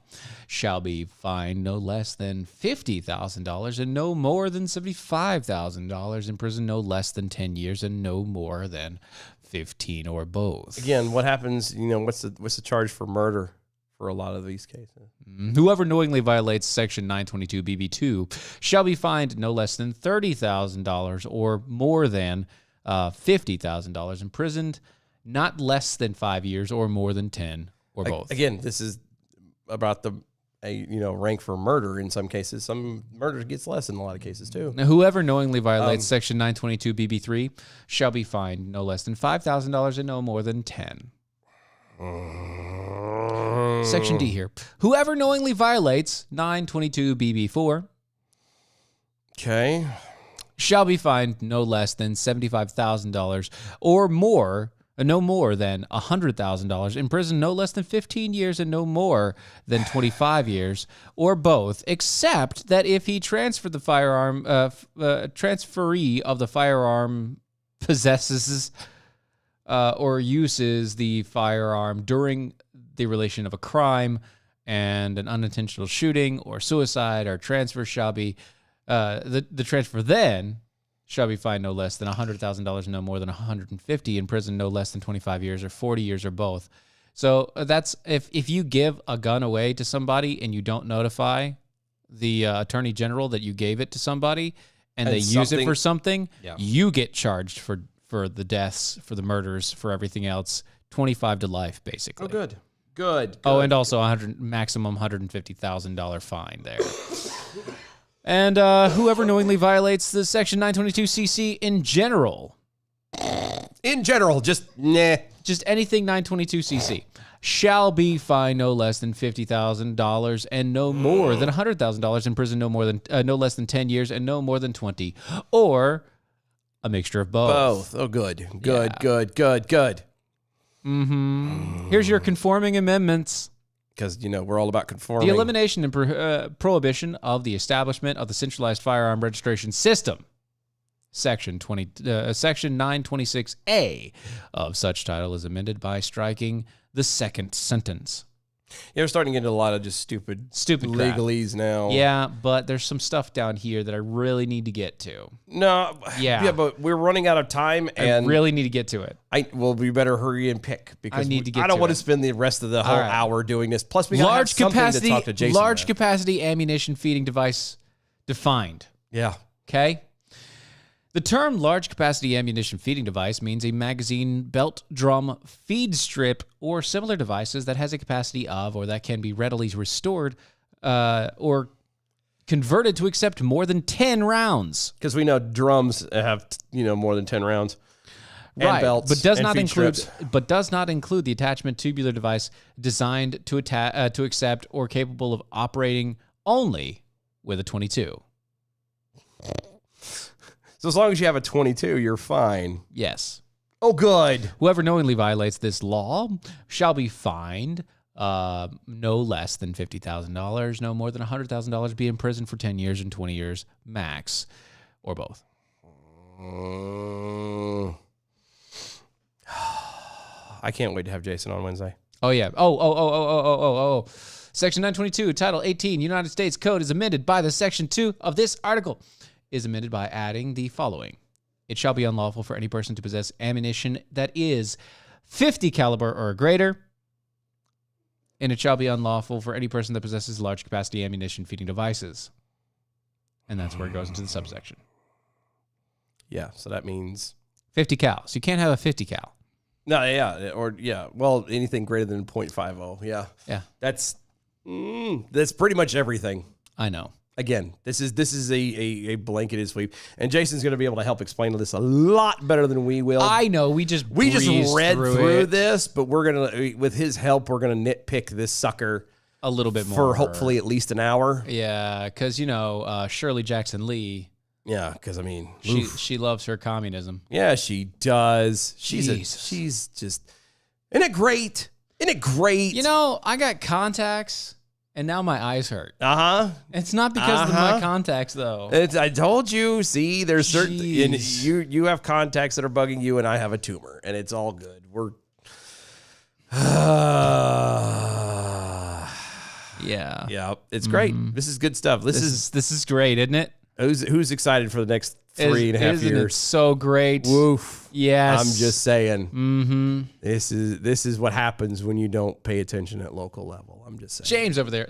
shall be fined no less than $50,000 and no more than $75,000, in prison no less than 10 years and no more than 15 or both. Again, what happens? What's the charge for murder for a lot of these cases? Whoever knowingly violates Section 922BB2 shall be fined no less than $30,000 or more than $50,000, imprisoned not less than 5 years or more than 10 or both. Again, this is about the rank for murder in some cases. Some murder gets less in a lot of cases too. Now, whoever knowingly violates Section 922BB3 shall be fined no less than $5,000 and no more than 10. Section D here. Whoever knowingly violates 922BB4 Okay. shall be fined no less than $75,000 or more, no more than $100,000, in prison no less than 15 years and no more than 25 years, or both, except that if he transferred the firearm, transferee of the firearm possesses or uses the firearm during the relation of a crime and an unintentional shooting or suicide, or transfer shall be the transfer then shall be fined no less than $100,000, no more than $150,000, in prison no less than 25 years or 40 years or both. So that's if you give a gun away to somebody and you don't notify the attorney general that you gave it to somebody and they use it for something, you get charged for the deaths, for the murders, for everything else, 25 to life, basically. Oh, good. Good. Oh, and also maximum $150,000 fine there. And whoever knowingly violates the Section 922CC in general, just nah. just anything 922CC, shall be fined no less than $50,000 and no more than $100,000, in prison no less than 10 years and no more than 20, or a mixture of both. Both. Oh, good. Good. Good. Here's your conforming amendments. Because we're all about conforming. The elimination and prohibition of the establishment of the centralized firearm registration system, Section 926A of such title, is amended by striking the second sentence. Yeah, we're starting to get into a lot of just stupid crap. legalese now. Yeah, but there's some stuff down here that I really need to get to. No. Yeah. But we're running out of time, and I really need to get to it. we better hurry and pick because I need to get I don't to want it. to spend the rest of the whole right. hour doing this. Plus, we got something to talk to Jason large about. capacity ammunition feeding device defined. Yeah. Okay. The term large capacity ammunition feeding device means a magazine, belt, drum, feed strip, or similar devices that has a capacity of, or that can be readily restored or converted to accept more than 10 rounds. Because we know drums have more than 10 rounds. And Right, belts but does and not feed include strips. the attachment tubular device designed to accept or capable of operating only with a 22. So as long as you have a 22, you're fine. Yes. Oh, good. Whoever knowingly violates this law shall be fined no less than $50,000, no more than $100,000, be in prison for 10 years and 20 years max, or both. I can't wait to have Jason on Wednesday. Oh, yeah. Oh. Section 922, Title 18, United States Code is amended by the Section 2 of this article. Is amended by adding the following. It shall be unlawful for any person to possess ammunition that is 50 caliber or greater, and it shall be unlawful for any person that possesses large capacity ammunition feeding devices. And that's where it goes into the subsection. Yeah, so that means 50 cal. So you can't have a 50 cal. no, yeah, or yeah, well, anything greater than 0.50. Yeah, Yeah, that's pretty much everything. I know. Again, this is a blanketed sweep, and Jason's going to be able to help explain this a lot better than we will. I know. We just just read through it this, but we're gonna, with his help, we're gonna nitpick this sucker a little bit more for hopefully at least an hour. Yeah, because Shirley Jackson Lee, Yeah, because I mean, she loves her communism. yeah, she does. Jesus. She's just, isn't it great? Isn't it great? I got contacts, and now my eyes hurt. Uh-huh. It's not because of my contacts, though. I told you. See, there's certain, and Jeez. you have contacts that are bugging you, and I have a tumor, and it's all good. We're. Yeah. It's great. This is good stuff. This is great, isn't it? who's excited for the next 3.5 Isn't years? it so great? Woof. Yes. I'm just saying. Mm-hmm. This is what happens when you don't pay attention at local level. I'm just saying. James over there.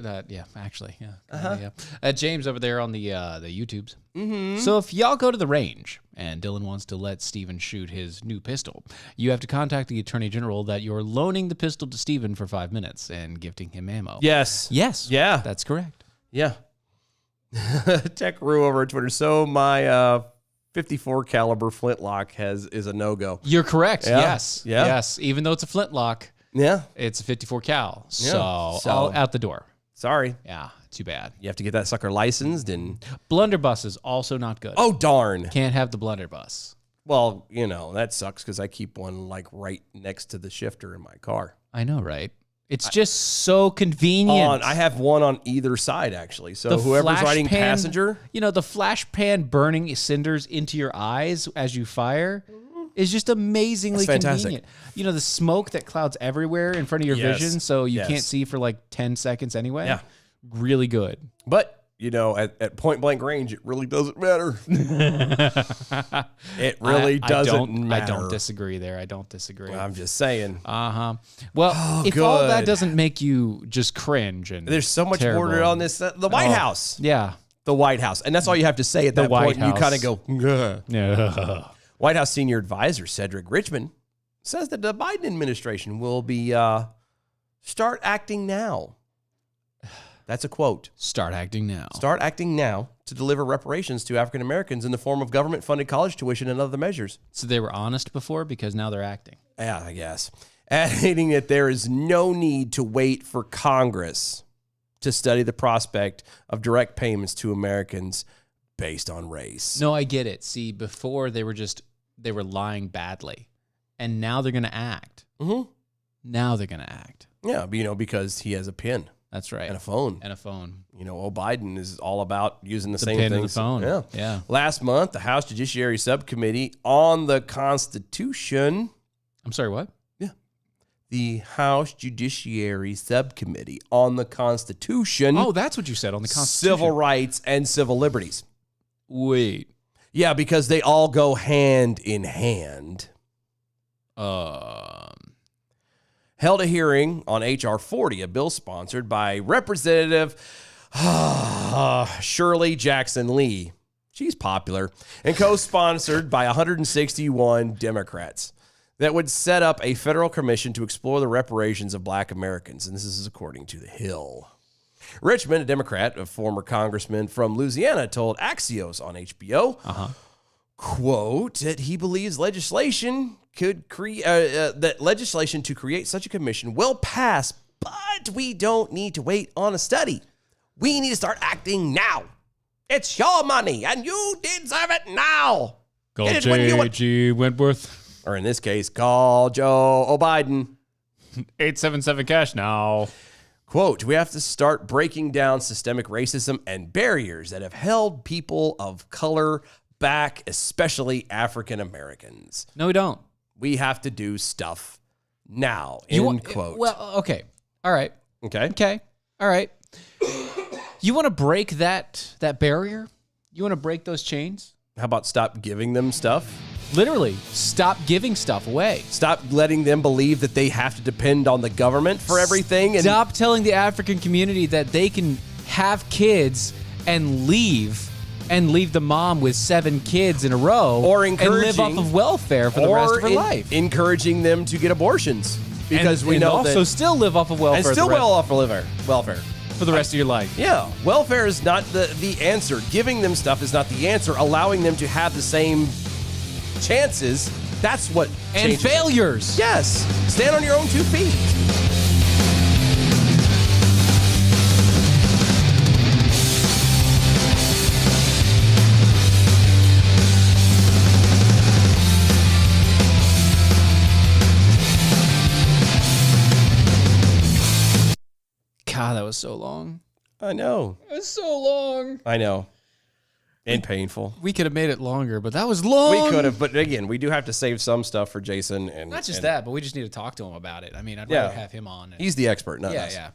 James over there on the YouTubes. Mm-hmm. So if y'all go to the range and Dylan wants to let Steven shoot his new pistol, you have to contact the Attorney General that you're loaning the pistol to Steven for 5 minutes and gifting him ammo. Yes. Yes. Yeah. That's correct. Yeah. Tech Rue over at Twitter. So my 54 caliber flintlock is a no-go. You're correct. Yeah. Yes. Yeah. Yes. Even though it's a flintlock, Yeah. it's a 54 cal. Yeah. So, So- out the door. Sorry. Yeah. Too bad. You have to get that sucker licensed and Blunderbuss is also not good. oh darn. Can't have the blunderbuss. Well, that sucks because I keep one like right next to the shifter in my car. I know, right? It's just so convenient. I have one on either side actually. So The whoever's flash riding pan- passenger. the flash pan burning cinders into your eyes as you fire is just amazingly That's fantastic. convenient. The smoke that clouds everywhere in front of your Yes. vision, so you Yes. can't see for like 10 seconds anyway. Yeah. Really good. But at point blank range, it really doesn't matter. It really doesn't matter. I don't disagree there. I don't disagree. I'm just saying. Uh-huh. Well, if all that good. doesn't make you just cringe and There's so much terrible. more on this. The White House. Yeah. The White House. And that's all you have to say at that White point. And you House. kind of go, "Gah." Yeah. White House senior advisor Cedric Richmond says that the Biden administration will be start acting now. That's a quote. Start acting now. Start acting now to deliver reparations to African Americans in the form of government-funded college tuition and other measures. So they were honest before because now they're acting. Yeah, I guess. Adding that there is no need to wait for Congress to study the prospect of direct payments to Americans based on race. No, I get it. See, before they were lying badly, and now they're going to act. Mm-hmm. Now they're going to act. Yeah, but, because he has a pen That's right. and a phone. And a phone. Biden is all about using the same pen things. and the phone. Yeah. Yeah. Last month, the House Judiciary Subcommittee on the Constitution. I'm sorry, what? The House Judiciary Subcommittee on the Constitution. Oh, that's what you said on the Constitution. Civil rights and civil liberties. Wait. Yeah, because they all go hand in hand. Held a hearing on H.R. 40, a bill sponsored by Representative Shirley Jackson Lee. She's popular. And co-sponsored by 161 Democrats. That would set up a federal commission to explore the reparations of black Americans. And this is according to The Hill. Richmond, a Democrat, a former congressman from Louisiana, told Axios on HBO, quote, that he believes legislation could create that legislation to create such a commission will pass, but we don't need to wait on a study. We need to start acting now. It's your money, and you deserve it now. Call Get it when you want- J.G. Wentworth. Or in this case, call Joe Biden. 877 cash now. Quote, we have to start breaking down systemic racism and barriers that have held people of color back, especially African Americans. No, we don't. We have to do stuff now, end quote. Well, okay. All right. Okay. Okay. All right. You want to break that barrier? You want to break those chains? How about stop giving them stuff? Literally, stop giving stuff away. Stop letting them believe that they have to depend on the government for everything. And Stop telling the African community that they can have kids and leave the mom with 7 kids in a row, Or and live encouraging- off of welfare for the rest of her life. encouraging them to get abortions because we and know also that still live off of welfare and still the rest- well off welfare. for the rest of your life. Yeah, welfare is not the answer. Giving them stuff is not the answer. Allowing them to have the same chances, that's what And changes it. failures. Yes, stand on your own 2 feet. God, that was so long. I know. That was so long. I know. And painful. We could have made it longer, but that was long. We could have, but again, we do have to save some stuff for Jason. And Not just and that, but we just need to talk to him about it. I mean, I'd Yeah. rather have him on. And, He's the expert, not yeah, us. yeah.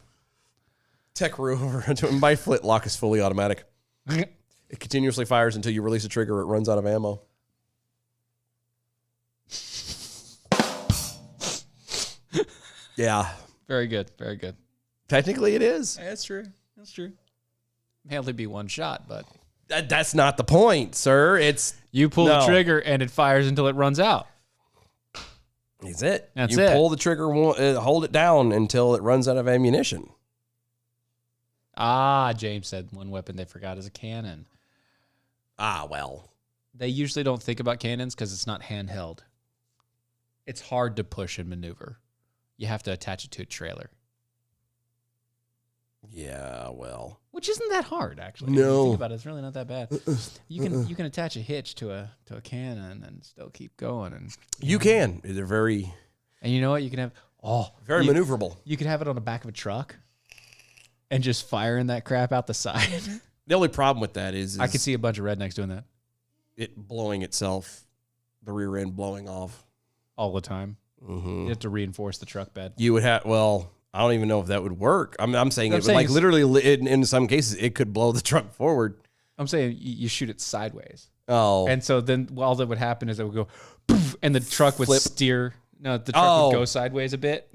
Tech Roo over to my flintlock is fully automatic. It continuously fires until you release a trigger. It runs out of ammo. Yeah, Very good. Very good. technically it is. That's true. That's true. May only be one shot, but That's not the point, sir. It's you pull the No. trigger and it fires until it runs out. That's it. That's you it. pull the trigger, hold it down until it runs out of ammunition. Ah, James said one weapon they forgot is a cannon. Ah, well. They usually don't think about cannons because it's not handheld. It's hard to push and maneuver. You have to attach it to a trailer, Yeah, well. which isn't that hard actually. No. If you think about it, it's really not that bad. You can attach a hitch to a cannon and still keep going, and You can. They're very, you know what you can have. very you, maneuverable. You could have it on the back of a truck and just firing that crap out the side. The only problem with that is I could see a bunch of rednecks doing that it blowing itself, the rear end blowing off. all the time. Mm-hmm. You have to reinforce the truck bed. You would have, well, I don't even know if that would work. I'm saying I'm it would, saying like is- literally, in some cases, it could blow the truck forward. I'm saying you shoot it sideways. Oh. And so then all that would happen is it would go poof, and the truck would Flip. steer. No, the truck Oh. would go sideways a bit.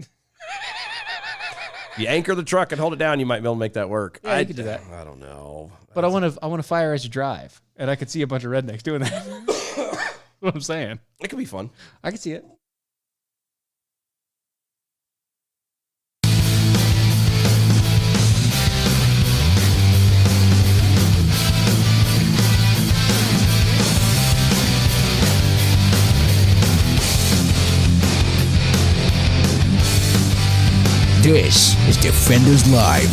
You anchor the truck and hold it down, you might be able to make that work. Yeah, you could do that. I don't know. But I want to fire as you drive. And I could see a bunch of rednecks doing that. That's what I'm saying. It could be fun. I can see it. This is Defenders Live.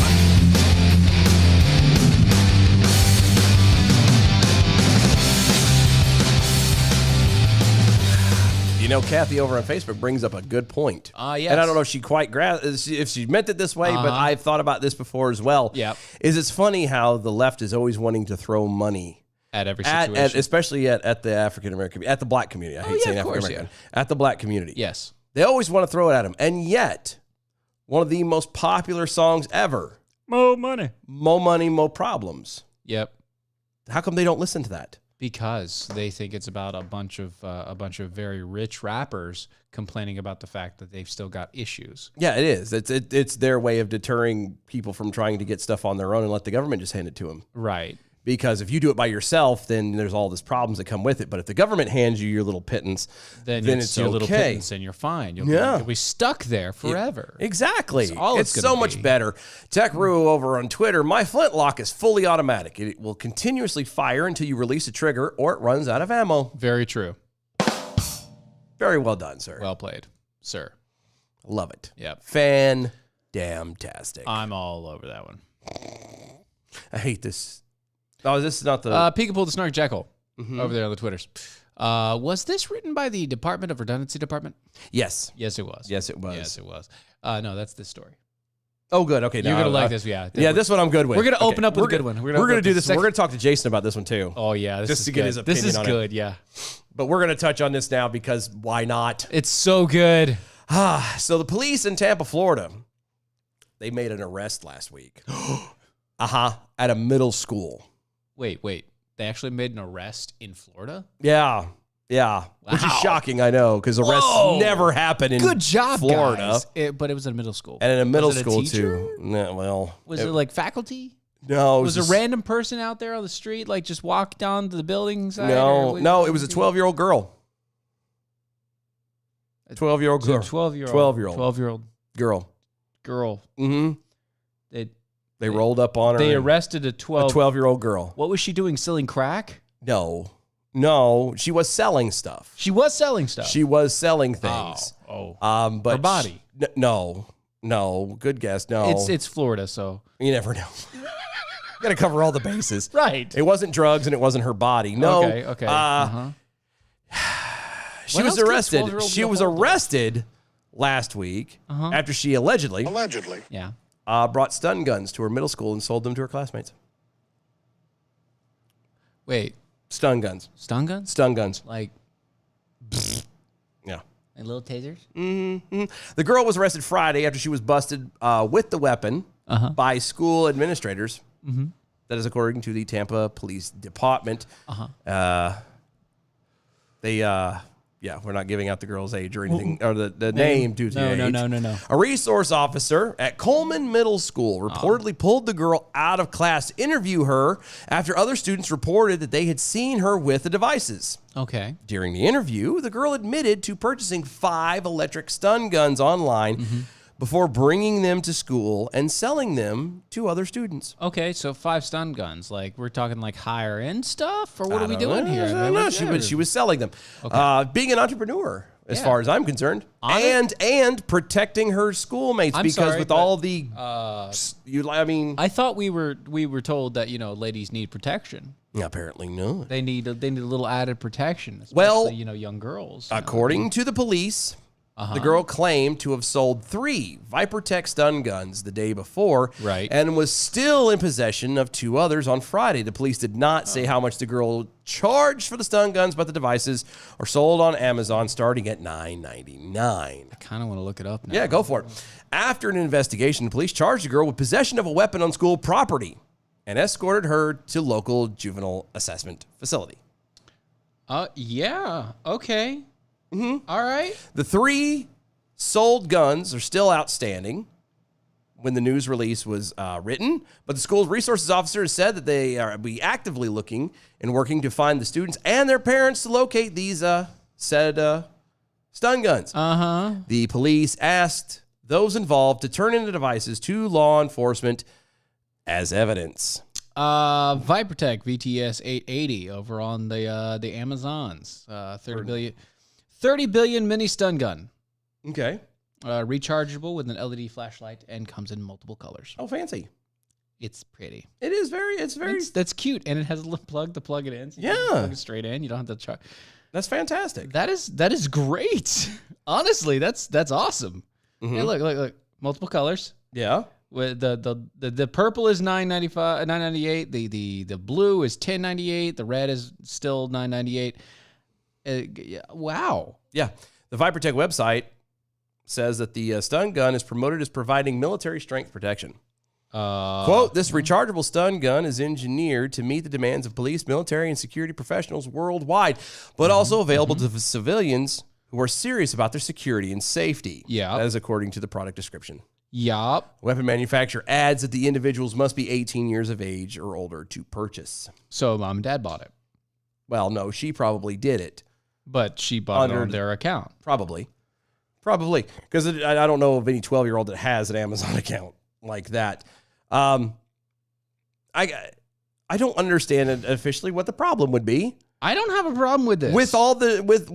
You know, Kathy over on Facebook brings up a good point. Yes. And I don't know if she quite if she meant it this way, but I've thought about this before as well. Yep. Is it's funny how the left is always wanting to throw money At every situation. especially at the African American, at the black community. I hate yeah, saying of African course, American. At the black community. Yes. They always want to throw it at them. And yet, one of the most popular songs ever, More money. Mo Money, Mo Problems. Yep. How come they don't listen to that? Because they think it's about a bunch of very rich rappers complaining about the fact that they've still got issues. Yeah, it is. It's their way of deterring people from trying to get stuff on their own and let the government just hand it to them. Right. Because if you do it by yourself, then there's all these problems that come with it. But if the government hands you your little pittance, Then it's it's your little okay. pittance and you're fine. You'll be stuck there forever. Exactly. That's all it's it's gonna so much be. better. Tech Roo over on Twitter, my flintlock is fully automatic. It will continuously fire until you release a trigger or it runs out of ammo. Very true. Very well done, sir. Well played, sir. Love it. Yep. Fan-damn-tastic. I'm all over that one. I hate this. Oh, this is not the... Peekaboo the Snark Jekyll Mm-hmm. over there on the Twitters. Was this written by the Department of Redundancy Department? yes. Yes, it was. Yes, it was. Yes, it was. No, that's this story. Oh, good. Okay. You're now going to I- like this, yeah. Yeah, this one I'm good with. We're gonna open up with We're a good gonna- one. We're open going up to do with this. the We're going to talk to Jason about this one, too. Oh, yeah. This Just is to get good. his This opinion is on it. good, yeah. But we're going to touch on this now because why not? It's so good. So the police in Tampa, Florida, they made an arrest last week. At a middle school. Wait. They actually made an arrest in Florida? Yeah. Yeah, which is Wow. shocking, I know, because arrests Whoa. never happen in Good job, Florida. guys. But it was in middle school. And in a middle Was it a school, teacher? too. No, well, Was it like faculty? no, it Was just- a random person out there on the street, like just walk down to the building side? No, no, it was a 12-year-old girl. 12-year-old girl. 12-year-old. 12-year-old. 12-year-old Girl. girl. Mm-hmm. They rolled up on her. They and- arrested a a 12. 12-year-old girl. What was she doing? Selling crack? No, she was selling stuff. She was selling stuff. She was selling things. Oh. But Her body. No, good guess. No, It's Florida, so. you never know. Got to cover all the bases. Right. It wasn't drugs and it wasn't her body. No. Okay. Uh-huh. She What was else can a arrested. 12-year-old She get a was hold of? arrested last week after she allegedly Yeah. brought stun guns to her middle school and sold them to her classmates. Wait. Stun guns. Stun guns? Stun guns. Like Yeah. little tasers? The girl was arrested Friday after she was busted with the weapon by school administrators. That is according to the Tampa Police Department. We're not giving out the girl's age or anything, or the name due to age. No. A resource officer at Coleman Middle School reportedly pulled the girl out of class to interview her after other students reported that they had seen her with the devices. Okay. During the interview, the girl admitted to purchasing 5 electric stun guns online before bringing them to school and selling them to other students. Okay, so 5 stun guns. Like we're talking like higher end stuff, or what are we doing here? I don't know. She was selling them. Being an entrepreneur, as far as I'm concerned, and protecting her schoolmates I'm because sorry, with but, all the I thought we were told that ladies need protection. apparently not. They need a little added protection. Especially, Well, young girls. According to the police, the girl claimed to have sold 3 ViperTech stun guns the day before, Right. and was still in possession of 2 others on Friday. The police did not say how much the girl charged for the stun guns, but the devices are sold on Amazon starting at $9.99. I kind of want to look it up now. Yeah, go for it. After an investigation, the police charged the girl with possession of a weapon on school property and escorted her to local juvenile assessment facility. Yeah. Okay. All right. The 3 sold guns are still outstanding when the news release was written, but the school's resources officer has said that they are be actively looking and working to find the students and their parents to locate these said stun guns. The police asked those involved to turn in the devices to law enforcement as evidence. ViperTech VTS 880 over on the Amazons. 30 billion mini stun gun. Okay. Rechargeable with an LED flashlight and comes in multiple colors. Oh, fancy. It's pretty. It is very, it's very, That's cute, and it has a little plug to plug it in. So you can Yeah. plug it straight in. You don't have to try. that's fantastic. That is great. Honestly, that's awesome. Hey, look, multiple colors. Yeah. With the purple is $9.98. The blue is $10.98. The red is still $9.98. Wow. Yeah. The ViperTech website says that the stun gun is promoted as providing military strength protection. Quote, this rechargeable stun gun is engineered to meet the demands of police, military, and security professionals worldwide, but also available to civilians who are serious about their security and safety. Yeah. That is according to the product description. Yup. Weapon manufacturer adds that the individuals must be 18 years of age or older to purchase. So mom and dad bought it, Well, no, she probably did it. but she bought it Under on their account. Probably. Because I don't know of any 12-year-old that has an Amazon account like that. I don't understand officially what the problem would be I don't have a problem with this. with all the with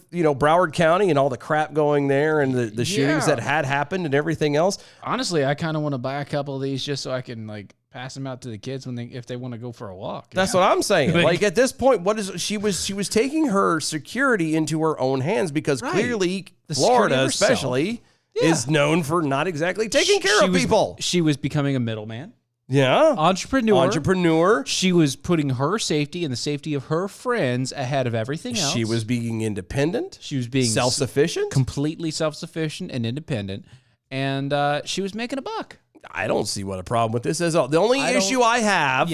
Broward County and all the crap going there and the shootings that had happened and everything else. Honestly, I kind of want to buy a couple of these just so I can pass them out to the kids if they want to go for a walk. That's what I'm saying. Like at this point, she was taking her security into her own hands because clearly The security Florida, of herself. especially, is known for not exactly taking care of people. She was becoming a middleman, Yeah, entrepreneur. She was putting her safety and the safety of her friends ahead of everything else. She was being independent. She was being self-sufficient. completely self-sufficient and independent, and she was making a buck. I don't see what a problem with this is. The only issue I have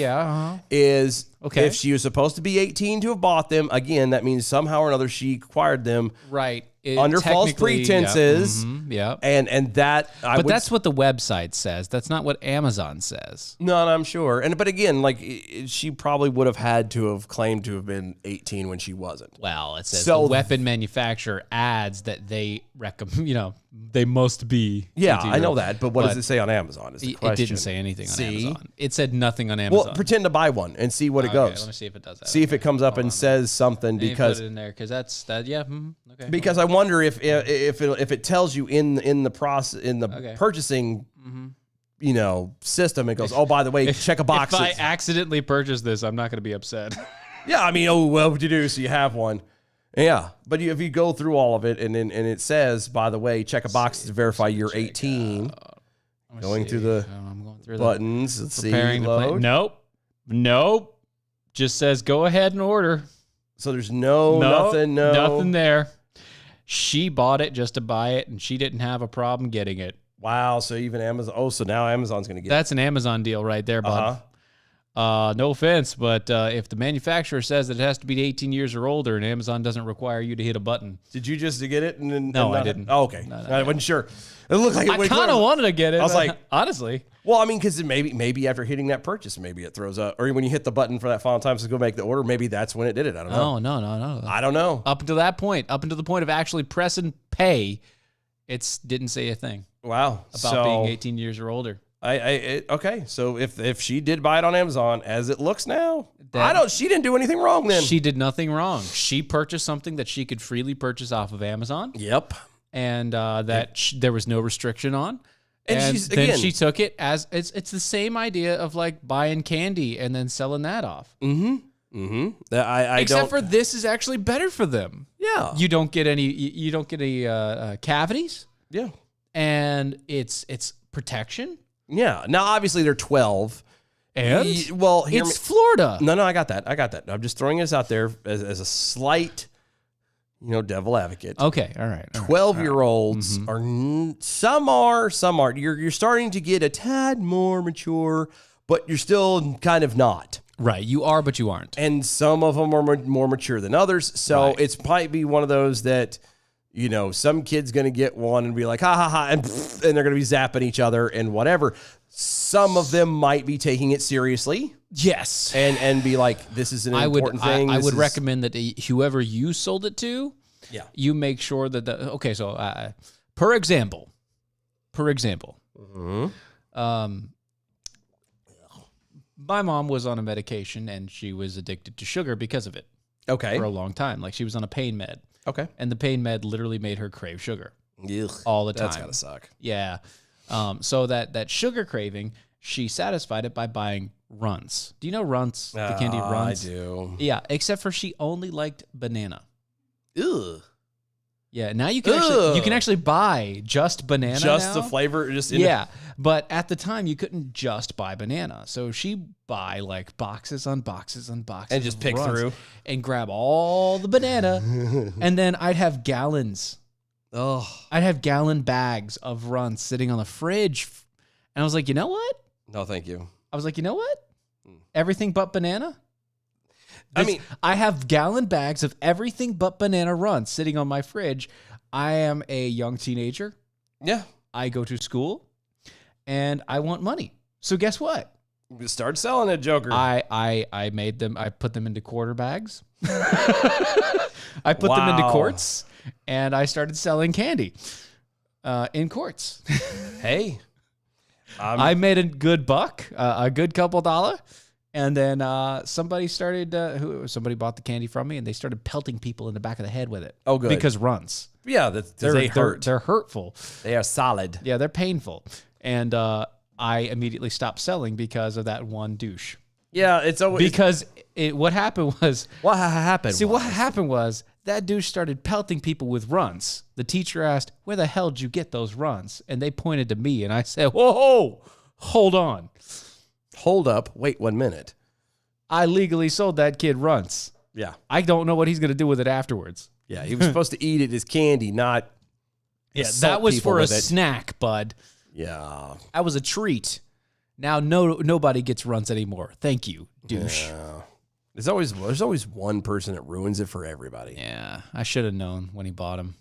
is Okay. if she was supposed to be 18 to have bought them, again, that means somehow or another she acquired them Right. under false Technically, pretenses. Yeah. And that But that's what the website says. That's not what Amazon says. no, I'm sure. But again, like she probably would have had to have claimed to have been 18 when she wasn't. Well, it says So- the weapon manufacturer adds that they recommend, they must be. Yeah, 18 I know years old. that. But what does it say on Amazon? Is the It question. didn't say anything on See? Amazon. It said nothing on Amazon. Well, pretend to buy one and see what it Okay, goes. let me see if it does that. See if it comes up and says something Let me because put it in there because yeah. Okay. because I wonder if it tells you in the process in the Okay. purchasing system, it goes, oh, by the way, check a box. If I that's- accidentally purchase this, I'm not going to be upset. Yeah, I mean, oh, well, what you do, so you have one. Yeah, but if you go through all of it and it says, by the way, check a box to verify you're 18. Going through the I'm going through buttons. Let's see, preparing to play. load. Nope. Just says go ahead and order. So there's nothing there. She bought it just to buy it, and she didn't have a problem getting it. Wow, so even Amazon. Oh, so now Amazon's going to get. That's an Amazon deal right there, bud. No offense, but if the manufacturer says that it has to be 18 years or older, and Amazon doesn't require you to hit a button, Did you just get it? And No, and I not- didn't. Oh, okay, I wasn't sure. It looked like it I went kind of clear. wanted to get it. I was like, honestly, Well, I mean, because maybe after hitting that purchase, maybe it throws up, or when you hit the button for that final time to go make the order, maybe that's when it did it. I don't know. no. I don't know. Up until that point, up until the point of actually pressing pay, it didn't say a thing Wow. about being 18 years or older. Okay. So if she did buy it on Amazon, as it looks now, That- she didn't do anything wrong then. She did nothing wrong. She purchased something that she could freely purchase off of Amazon, Yep. and there was no restriction on. And And she's- then again- she took it as it's the same idea of like buying candy and then selling that off. I Except don't. for this is actually better for them. Yeah. You don't get any cavities, Yeah. and it's protection. Yeah. Now, obviously, they're 12. And Well, hear me. it's Florida. No, I got that. I'm just throwing this out there as a slight, devil advocate. Okay, all right. 12-year-olds are some aren't. You're starting to get a tad more mature, but you're still kind of not. Right, you are, but you aren't. And some of them are more mature than others. So Right. it's might be one of those that, some kid's going to get one and be like, ha, ha, ha, and they're going to be zapping each other and whatever. Some of them might be taking it seriously Yes. and be like, this is an important thing. I This would is- recommend that whoever you sold it to, Yeah. you make sure that per example, my mom was on a medication and she was addicted to sugar because of it Okay. for a long time. Like she was on a pain med, Okay. and the pain med literally made her crave sugar Ugh, all the time. That's gotta suck. Yeah. So that sugar craving, she satisfied it by buying Runts. Do you know Runts? The candy Runts? I do. Yeah, except for she only liked banana. Ugh. Yeah, now you can Ugh. actually buy just banana. Just the now. flavor, just in Yeah, but at the time you couldn't just buy banana, so she buy like boxes on boxes on boxes And just of pick Runts through. and grab all the banana, and then I'd have gallons. Oh, I'd have gallon bags of Runts sitting on the fridge, and I was like, you know what? no, thank you. I was like, you know what? Everything but banana. I mean, I have gallon bags of everything but banana Runts sitting on my fridge. I am a young teenager. yeah. I go to school, and I want money. So guess what? Start selling it, Joker. I made them. I put them into quarter bags. I put them into Wow. quarts, and I started selling candy in quarts. hey. I made a good buck, a good couple $. And then somebody bought the candy from me, and they started pelting people in the back of the head with it. Oh, good. Because Runts. Yeah, they hurt. They're hurtful. They are solid. Yeah, they're painful. And I immediately stopped selling because of that one douche. Yeah, it's always. Because what happened was, what happened? what happened was that douche started pelting people with Runts. The teacher asked, "Where the hell did you get those Runts?" And they pointed to me, and I said, "Whoa, hold on. Hold up. Wait 1 minute. I legally sold that kid Runts. Yeah. I don't know what he's going to do with it afterwards." Yeah. He was supposed to eat it as candy, not. Yeah, assault that was people for a with it. snack, bud. Yeah. That was a treat. Now nobody gets runs anymore. Thank you, douche. Yeah. There's always one person that ruins it for everybody. Yeah, I should have known when he bought him.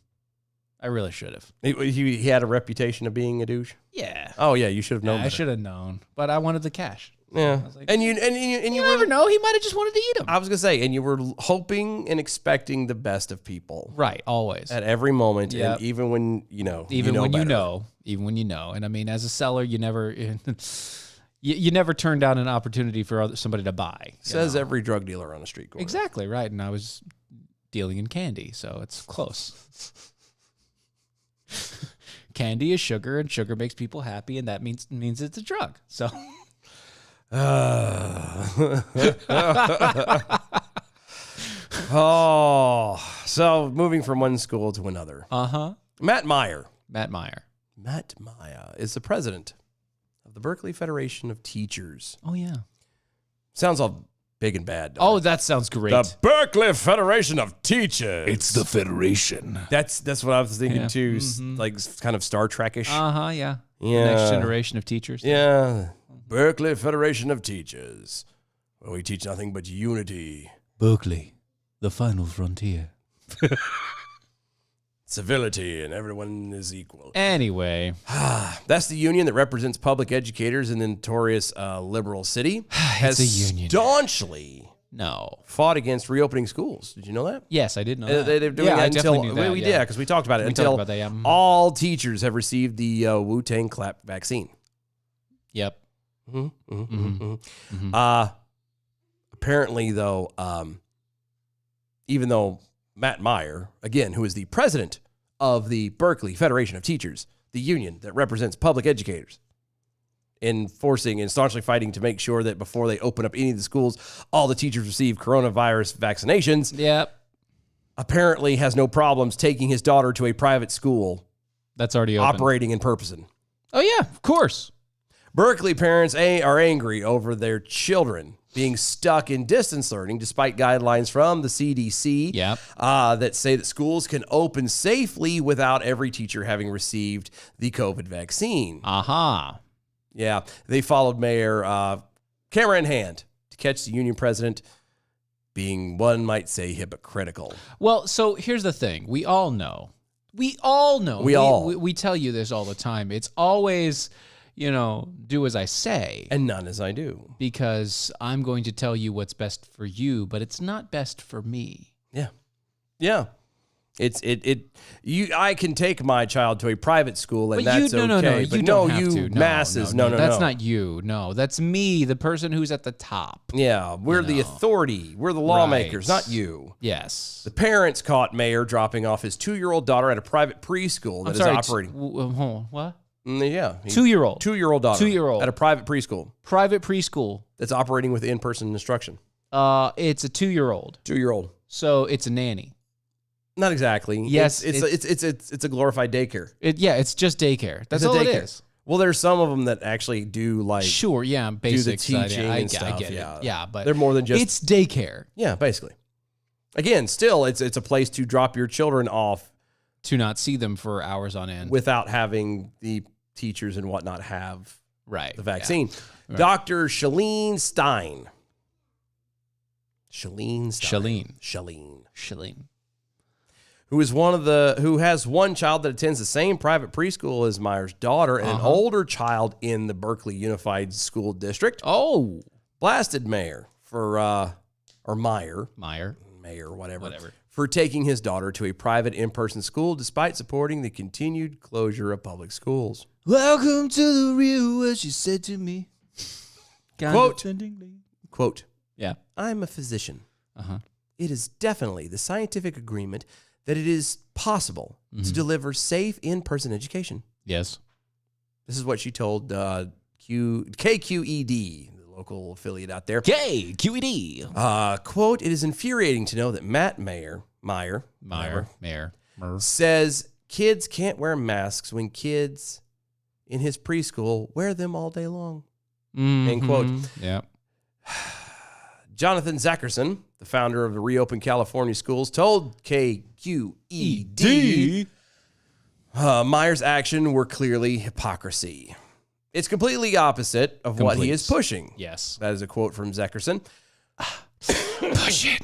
I really should have. He had a reputation of being a douche. Yeah. Oh yeah, you should have known. I better. should have known, but I wanted the cash. Yeah, was like, and you You were. never know. He might have just wanted to eat him. I was gonna say, and you were hoping and expecting the best of people Right, always. at every moment, Yep. and even when you know, Even when you better. know, and I mean, as a seller, you never, you never turn down an opportunity for somebody to buy. you Says know? every drug dealer on a street corner. Exactly right, and I was dealing in candy, so it's close. Candy is sugar, and sugar makes people happy, and that means it's a drug. So. So moving from one school to another. Matt Meyer. Matt Meyer. Matt Meyer is the president of the Berkeley Federation of Teachers. Oh yeah. Sounds all big and bad. Don't Oh, it? that sounds great. The Berkeley Federation of Teachers. It's the Federation. That's what I was thinking Yeah. too. Like kind of Star Trek-ish. Yeah. Yeah. The next generation of teachers. Yeah. Berkeley Federation of Teachers. Where we teach nothing but unity, Berkeley, the final frontier. civility, and everyone is equal. Anyway, That's the union that represents public educators in the notorious liberal city. Has a union. staunchly no. fought against reopening schools. Did you know that? Yes, I did know that. They're doing yeah, I that until definitely knew that. we did because we talked about it We until talked about that, yeah. all teachers have received the Wu-Tang Clap vaccine. Yep. Apparently, though, even though Matt Meyer, again, who is the president of the Berkeley Federation of Teachers, the union that represents public educators, enforcing and staunchly fighting to make sure that before they open up any of the schools, all the teachers receive coronavirus vaccinations, Yep. apparently has no problems taking his daughter to a private school That's already open. operating in Purposen. Oh yeah, of course. Berkeley parents are angry over their children being stuck in distance learning despite guidelines from the CDC Yep. that say that schools can open safely without every teacher having received the COVID vaccine. Aha. Yeah, they followed Mayor camera in hand to catch the union president being, one might say, hypocritical. Well, so here's the thing. We all know. We tell you this all the time. It's always, do as I say. And none as I do. Because I'm going to tell you what's best for you, but it's not best for me. Yeah. Yeah. I can take my child to a private school and that's okay. No, but you no, don't have you to. masses, no. That's not you. No, that's me, the person who's at the top. Yeah, we're the authority. We're the lawmakers, Right. not you. Yes. The parents caught Mayor dropping off his 2-year-old daughter at a private preschool that is operating. Hold on. What? Yeah. 2-year-old. 2-year-old daughter. 2-year-old. At a private preschool Private preschool. that's operating with in-person instruction. It's a 2-year-old. 2-year-old. So it's a nanny. Not exactly. Yes, It's a glorified daycare. It's just daycare. That's It's a all it daycare. is. Well, there's some of them that actually do like Sure, yeah, basics. teaching I and get stuff, it. yeah. Yeah, but They're more than just it's daycare. Yeah, basically. Again, still it's a place to drop your children off To not see them for hours on end. without having the teachers and whatnot have right. the vaccine. Yeah. Right. Dr. Shalene Stein. Shalene. Who has one child that attends the same private preschool as Meyer's daughter and an older child in the Berkeley Unified School District. Oh. Blasted Mayor Meyer, whatever, for taking his daughter to a private in-person school despite supporting the continued closure of public schools. Welcome to the real world, she said to me. Quote, Yeah. I'm a physician. Uh-huh. It is definitely the scientific agreement that it is possible to deliver safe in-person education. Yes. This is what she told KQED, the local affiliate out there. Okay, QED. Quote, it is infuriating to know that Matt Meyer says kids can't wear masks when kids in his preschool wear them all day long. End quote. Yeah. Jonathan Zackerson, the founder of the Reopen California Schools, told KQED Meyer's action were clearly hypocrisy. It's completely opposite of what he is pushing. Yes. That is a quote from Zeckerson. Push it.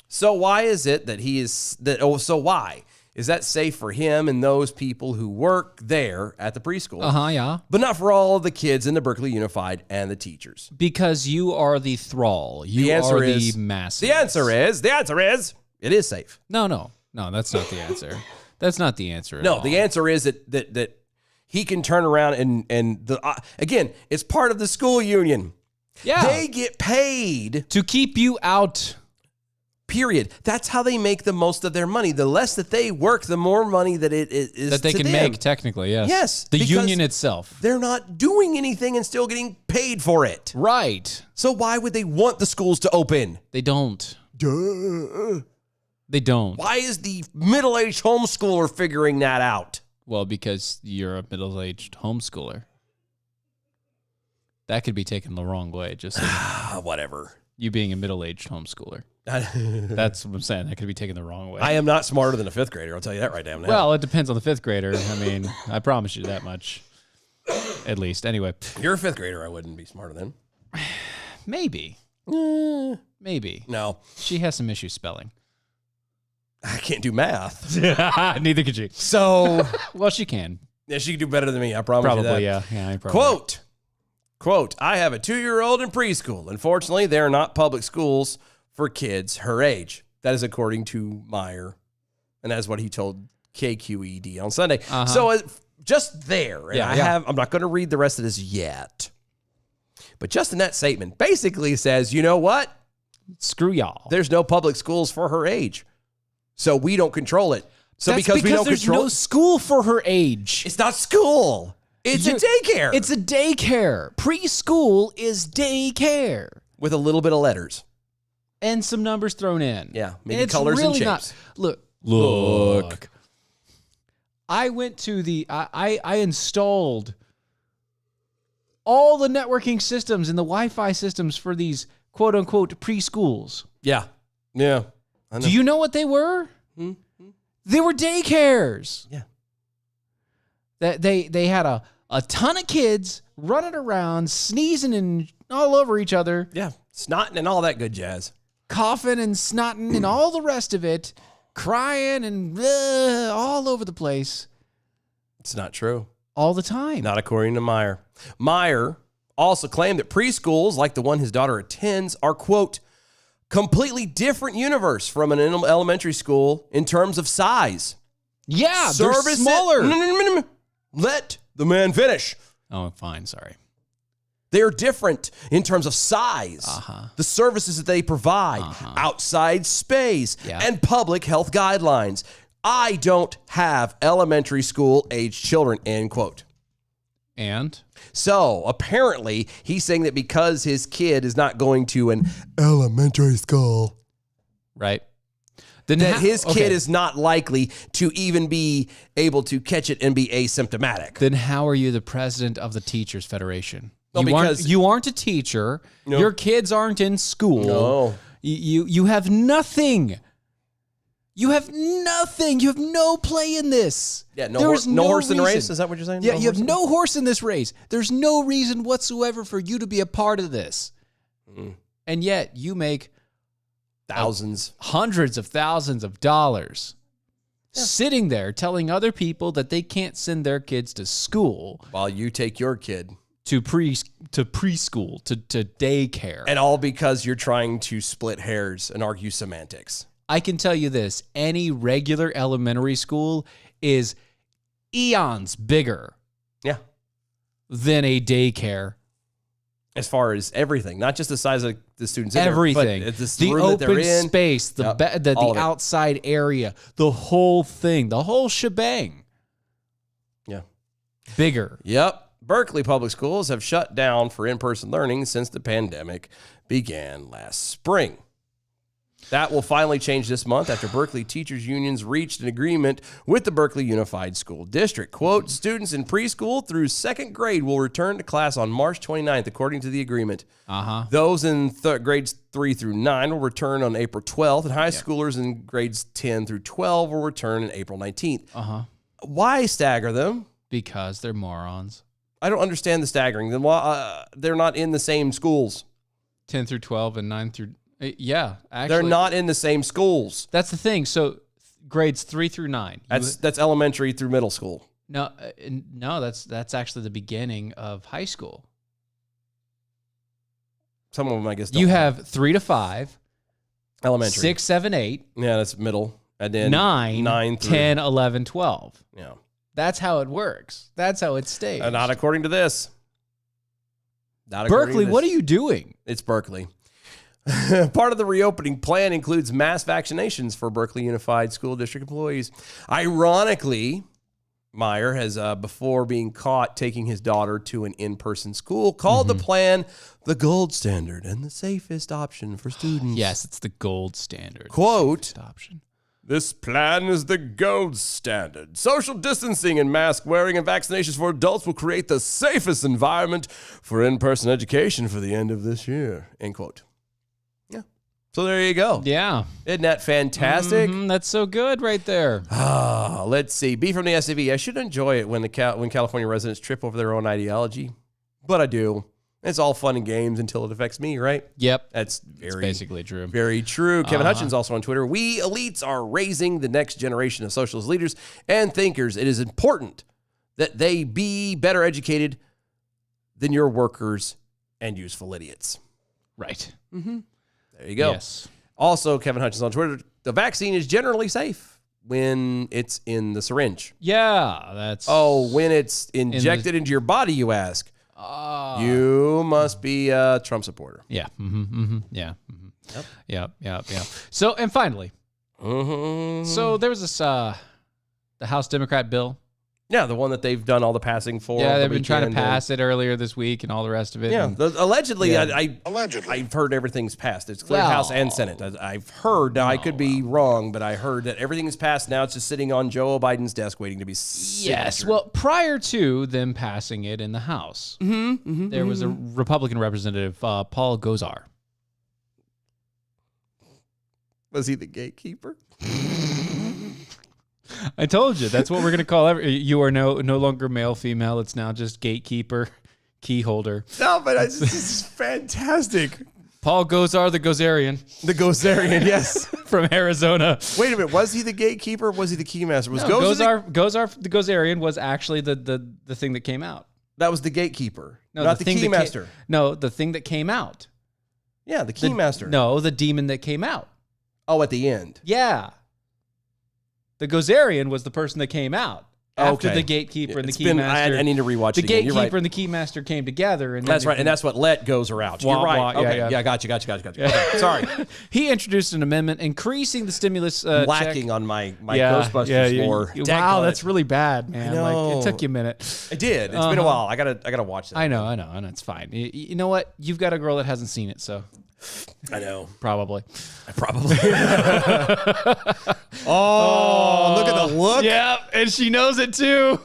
So why is it that he is that? Oh, so why is that safe for him and those people who work there at the preschool? Yeah. But not for all of the kids in the Berkeley Unified and the teachers. Because you are the thrall. You The answer are is the masses. The answer is it is safe. No, that's not the answer. That's not the answer. No, the answer is that he can turn around and the again, it's part of the school union. Yeah. They get paid. To keep you out. Period. That's how they make the most of their money. The less that they work, the more money that it is That they to can them. make, technically, yes. Yes, The because union itself. They're not doing anything and still getting paid for it. Right. So why would they want the schools to open? They don't. Duh. They don't. Why is the middle-aged homeschooler figuring that out? Well, because you're a middle-aged homeschooler. That could be taken the wrong way, just so Whatever. you being a middle-aged homeschooler. That's what I'm saying. That could be taken the wrong way. I am not smarter than a fifth grader. I'll tell you that right damn now. Well, it depends on the fifth grader. I mean, I promise you that much. At least. Anyway, you're a fifth grader. I wouldn't be smarter than. maybe. Maybe. No, She has some issues spelling. I can't do math. Neither could she. So, Well, she can. yeah, she can do better than me. I promise you that. Probably, yeah. Yeah, I probably. Quote, I have a 2-year-old in preschool. Unfortunately, they're not public schools for kids her age. That is according to Meyer. And that's what he told KQED on Sunday. So just there, and I'm not going to read the rest of this yet. But just in that statement, basically says, you know what? Screw y'all. There's no public schools for her age. So we don't control it. So That's because we don't there's control no school for her age. it's not school. It's a daycare. It's a daycare. Preschool is daycare. with a little bit of letters. And some numbers thrown in. Yeah, maybe It's colors and really not- shapes. Look. I went to the I installed all the networking systems and the Wi-Fi systems for these quote unquote preschools. Yeah. Yeah. I know. Do you know what they were? They were daycares. Yeah. That they had a ton of kids running around, sneezing and all over each other, Yeah. Snotting and all that good jazz. coughing and snotting and all the rest of it, crying and all over the place It's not true. all the time. Not according to Meyer. Meyer also claimed that preschools, like the one his daughter attends, are, quote, completely different universe from an elementary school in terms of size. Yeah, they're smaller. No. Let the man finish. Oh, fine. Sorry. They're different in terms of size, the services that they provide, outside space, Yeah. and public health guidelines. I don't have elementary school age children, end quote. And So apparently he's saying that because his kid is not going to an elementary school, right. Then that his kid is not likely to even be able to catch it and be asymptomatic. Then how are you the president of the Teachers Federation? No, because- you aren't a teacher. No. Your kids aren't in school. No. You have nothing. You have nothing. You have no play in this. Yeah, no, There's no horse in the reason. race? Is that what you're saying? Yeah, No you have horse in- no horse in this race. There's no reason whatsoever for you to be a part of this. And yet you make Thousands. hundreds of thousands of dollars sitting there telling other people that they can't send their kids to school, While you take your kid. to preschool, to daycare. And all because you're trying to split hairs and argue semantics. I can tell you this, any regular elementary school is eons bigger Yeah. than a daycare. As far as everything, not just the size of the students in there, Everything. but it's The room that they're open in. space, the Yep, the all of it. outside area, the whole thing, the whole shebang. Yeah. Bigger. Yep. Berkeley public schools have shut down for in-person learning since the pandemic began last spring. That will finally change this month after Berkeley teachers unions reached an agreement with the Berkeley Unified School District. Quote, students in preschool through second grade will return to class on March 29th, according to the agreement. Those in grades 3 through 9 will return on April 12th, and high schoolers in grades 10 through 12 will return on April 19th. Why stagger them? Because they're morons. I don't understand the staggering. Then why they're not in the same schools? 10 through 12 and 9 through... yeah, actually. They're not in the same schools. That's the thing. So grades 3 through 9. That's elementary through middle school. No, that's actually the beginning of high school. Some of them, I guess, You don't have 3 to 5, elementary. 6, 7, 8, Yeah, that's middle. And then 9, through, 10, 11, 12. Yeah. That's how it works. That's how it's staged. Not according to this. Not according Berkeley, to what are this. you doing? It's Berkeley. Part of the reopening plan includes mass vaccinations for Berkeley Unified School District employees. Ironically, Meyer has, before being caught taking his daughter to an in-person school, called the plan the gold standard and the safest option for students. Yes, it's the gold standard. Quote, Option. this plan is the gold standard. Social distancing and mask wearing and vaccinations for adults will create the safest environment for in-person education for the end of this year. End quote. Yeah. So there you go. Yeah. Isn't that fantastic? That's so good right there. Let's see. B from the SCV. I should enjoy it when when California residents trip over their own ideology, but I do. It's all fun and games until it affects me, right? Yep. That's It's very basically true. Very true. Kevin Hutchins also on Twitter. We elites are raising the next generation of socialist leaders and thinkers. It is important that they be better educated than your workers and useful idiots. Right. There you go. Yes. Also, Kevin Hutchins on Twitter. The vaccine is generally safe when it's in the syringe. Yeah, that's... Oh, when it's injected into your body, you ask. You must be a Trump supporter. Yeah. Yeah. Yep. So, and finally, so there was this, the House Democrat bill. Yeah, the one that they've done all the passing for. Yeah, over they've the been trying to weekend and- pass it earlier this week and all the rest of it. Yeah, And- allegedly, Yeah. I've heard everything's passed. It's clear Well- House and Senate. I've heard. Now, I could be wrong, but I heard that everything is passed. Now it's just sitting on Joe Biden's desk waiting to be Yes. signatured. Well, prior to them passing it in the House, there was a Republican representative, Paul Gosar. Was he the gatekeeper? I told you that's what we're gonna call you are no longer male, female. It's now just gatekeeper, key holder. No, but this is fantastic. Paul Gosar, the Gozerian The Gozerian, yes. from Arizona. Wait a minute. Was he the gatekeeper? Or was he the keymaster? Was No, Gozer Gosar, the Gozerian was actually the thing that came out. that was the gatekeeper, No, not the thing that keymaster. No, the thing that came out. Yeah, the The- keymaster. No, the demon that came out. Oh, at the end. Yeah. The Gozerian was the person that came out after Okay. the gatekeeper and the It's been- keymaster. I need to rewatch the it again. You're gatekeeper right. and the keymaster came together, and That's right, and that's what let Gozer out. Wah, You're right. wah, okay. yeah. Gotcha. Okay, sorry. he introduced an amendment increasing the stimulus check. Lacking on my Ghostbusters lore. Wow, Daggone that's it. really bad, man. I know. Like it took you a minute. I did. It's been a while. I gotta watch that. I know. It's fine. You know what? You've got a girl that hasn't seen it, so I know. probably. Probably. Oh, look at the look. Yeah, and she knows it too.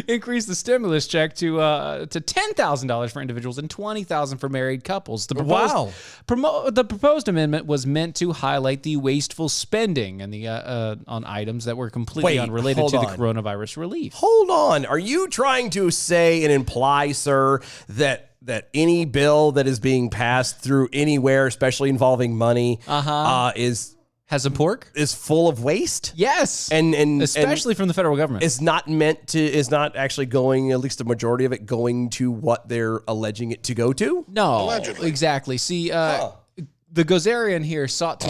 Increase the stimulus check to $10,000 for individuals and $20,000 for married couples. The proposed amendment was meant to highlight the wasteful spending and the on items that were completely Wait, unrelated hold to on. the coronavirus relief. Hold on. Are you trying to say and imply, sir, that any bill that is being passed through anywhere, especially involving money, Has some pork? is full of waste? Yes, And especially from the federal government. is not actually going, at least the majority of it, going to what they're alleging it to go to? No, exactly. See, the Gozerian here sought to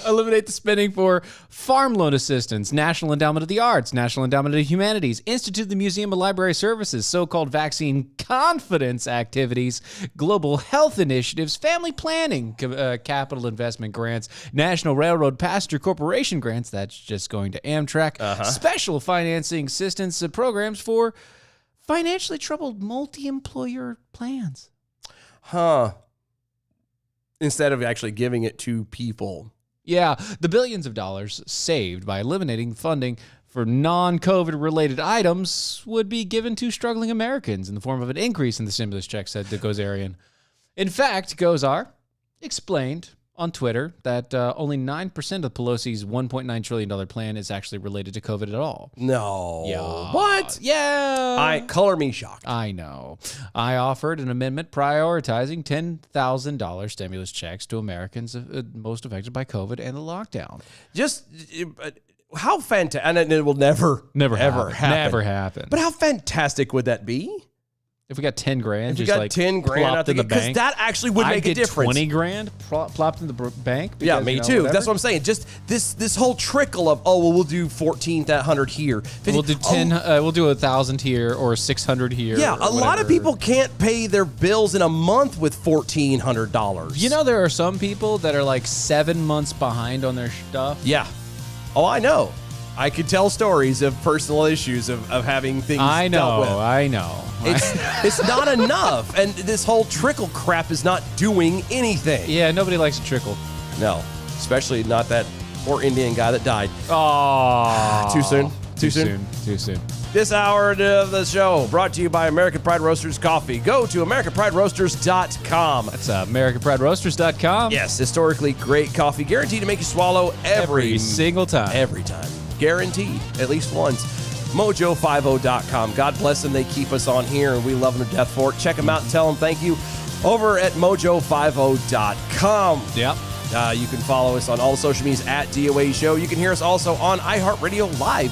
eliminate the spending for farm loan assistance, National Endowment of the Arts, National Endowment of the Humanities, Institute of the Museum of Library Services, so-called vaccine confidence activities, global health initiatives, family planning, capital investment grants, National Railroad Passenger Corporation grants, that's just going to Amtrak, special financing assistance programs for financially troubled multi-employer plans. Huh. Instead of actually giving it to people. Yeah, the billions of dollars saved by eliminating funding for non-COVID related items would be given to struggling Americans in the form of an increase in the stimulus check, said the Gozerian. In fact, Gozar explained on Twitter that only 9% of Pelosi's $1.9 trillion plan is actually related to COVID at all. No. Yeah. What? Yeah. Color me shocked. I know. I offered an amendment prioritizing $10,000 stimulus checks to Americans most affected by COVID and the lockdown. Just how fantastic, and it will never ever happen. Never happen. But how fantastic would that be? If we got 10 grand, If you just got like 10 grand plopped out the in the because bank, that actually would I'd make a get difference. 20 grand plopped in the bank. Yeah, because, me you know, too. whatever. That's what I'm saying. Just this whole trickle of we'll do 1,400 here. We'll do 10. We'll do 1,000 here or 600 here. Yeah, or a lot whatever. of people can't pay their bills in a month with $1,400. You know, there are some people that are like 7 months behind on their stuff. Yeah. Oh, I know. I could tell stories of personal issues of having things I dealt with. know. I know. It's not enough, and this whole trickle crap is not doing anything. Yeah, nobody likes a trickle. No, especially not that poor Indian guy that died. Oh, Too soon? Too soon? Too soon. This hour of the show brought to you by American Pride Roasters Coffee. Go to AmericanPrideRoasters.com. That's AmericanPrideRoasters.com. Yes, historically great coffee, guaranteed to make you swallow Every single time. Every time. Guaranteed, at least once. Mojo50.com. God bless them. They keep us on here, and we love them to death for it. Check them out and tell them thank you over at Mojo50.com. Yep. You can follow us on all the social medias at DOA Show. You can hear us also on iHeartRadio Live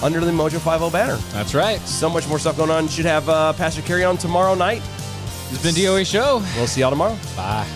under the Mojo50 banner. That's right. So much more stuff going on. Should have Pastor Carry on tomorrow night. It's been DOA Show. We'll see y'all tomorrow. Bye.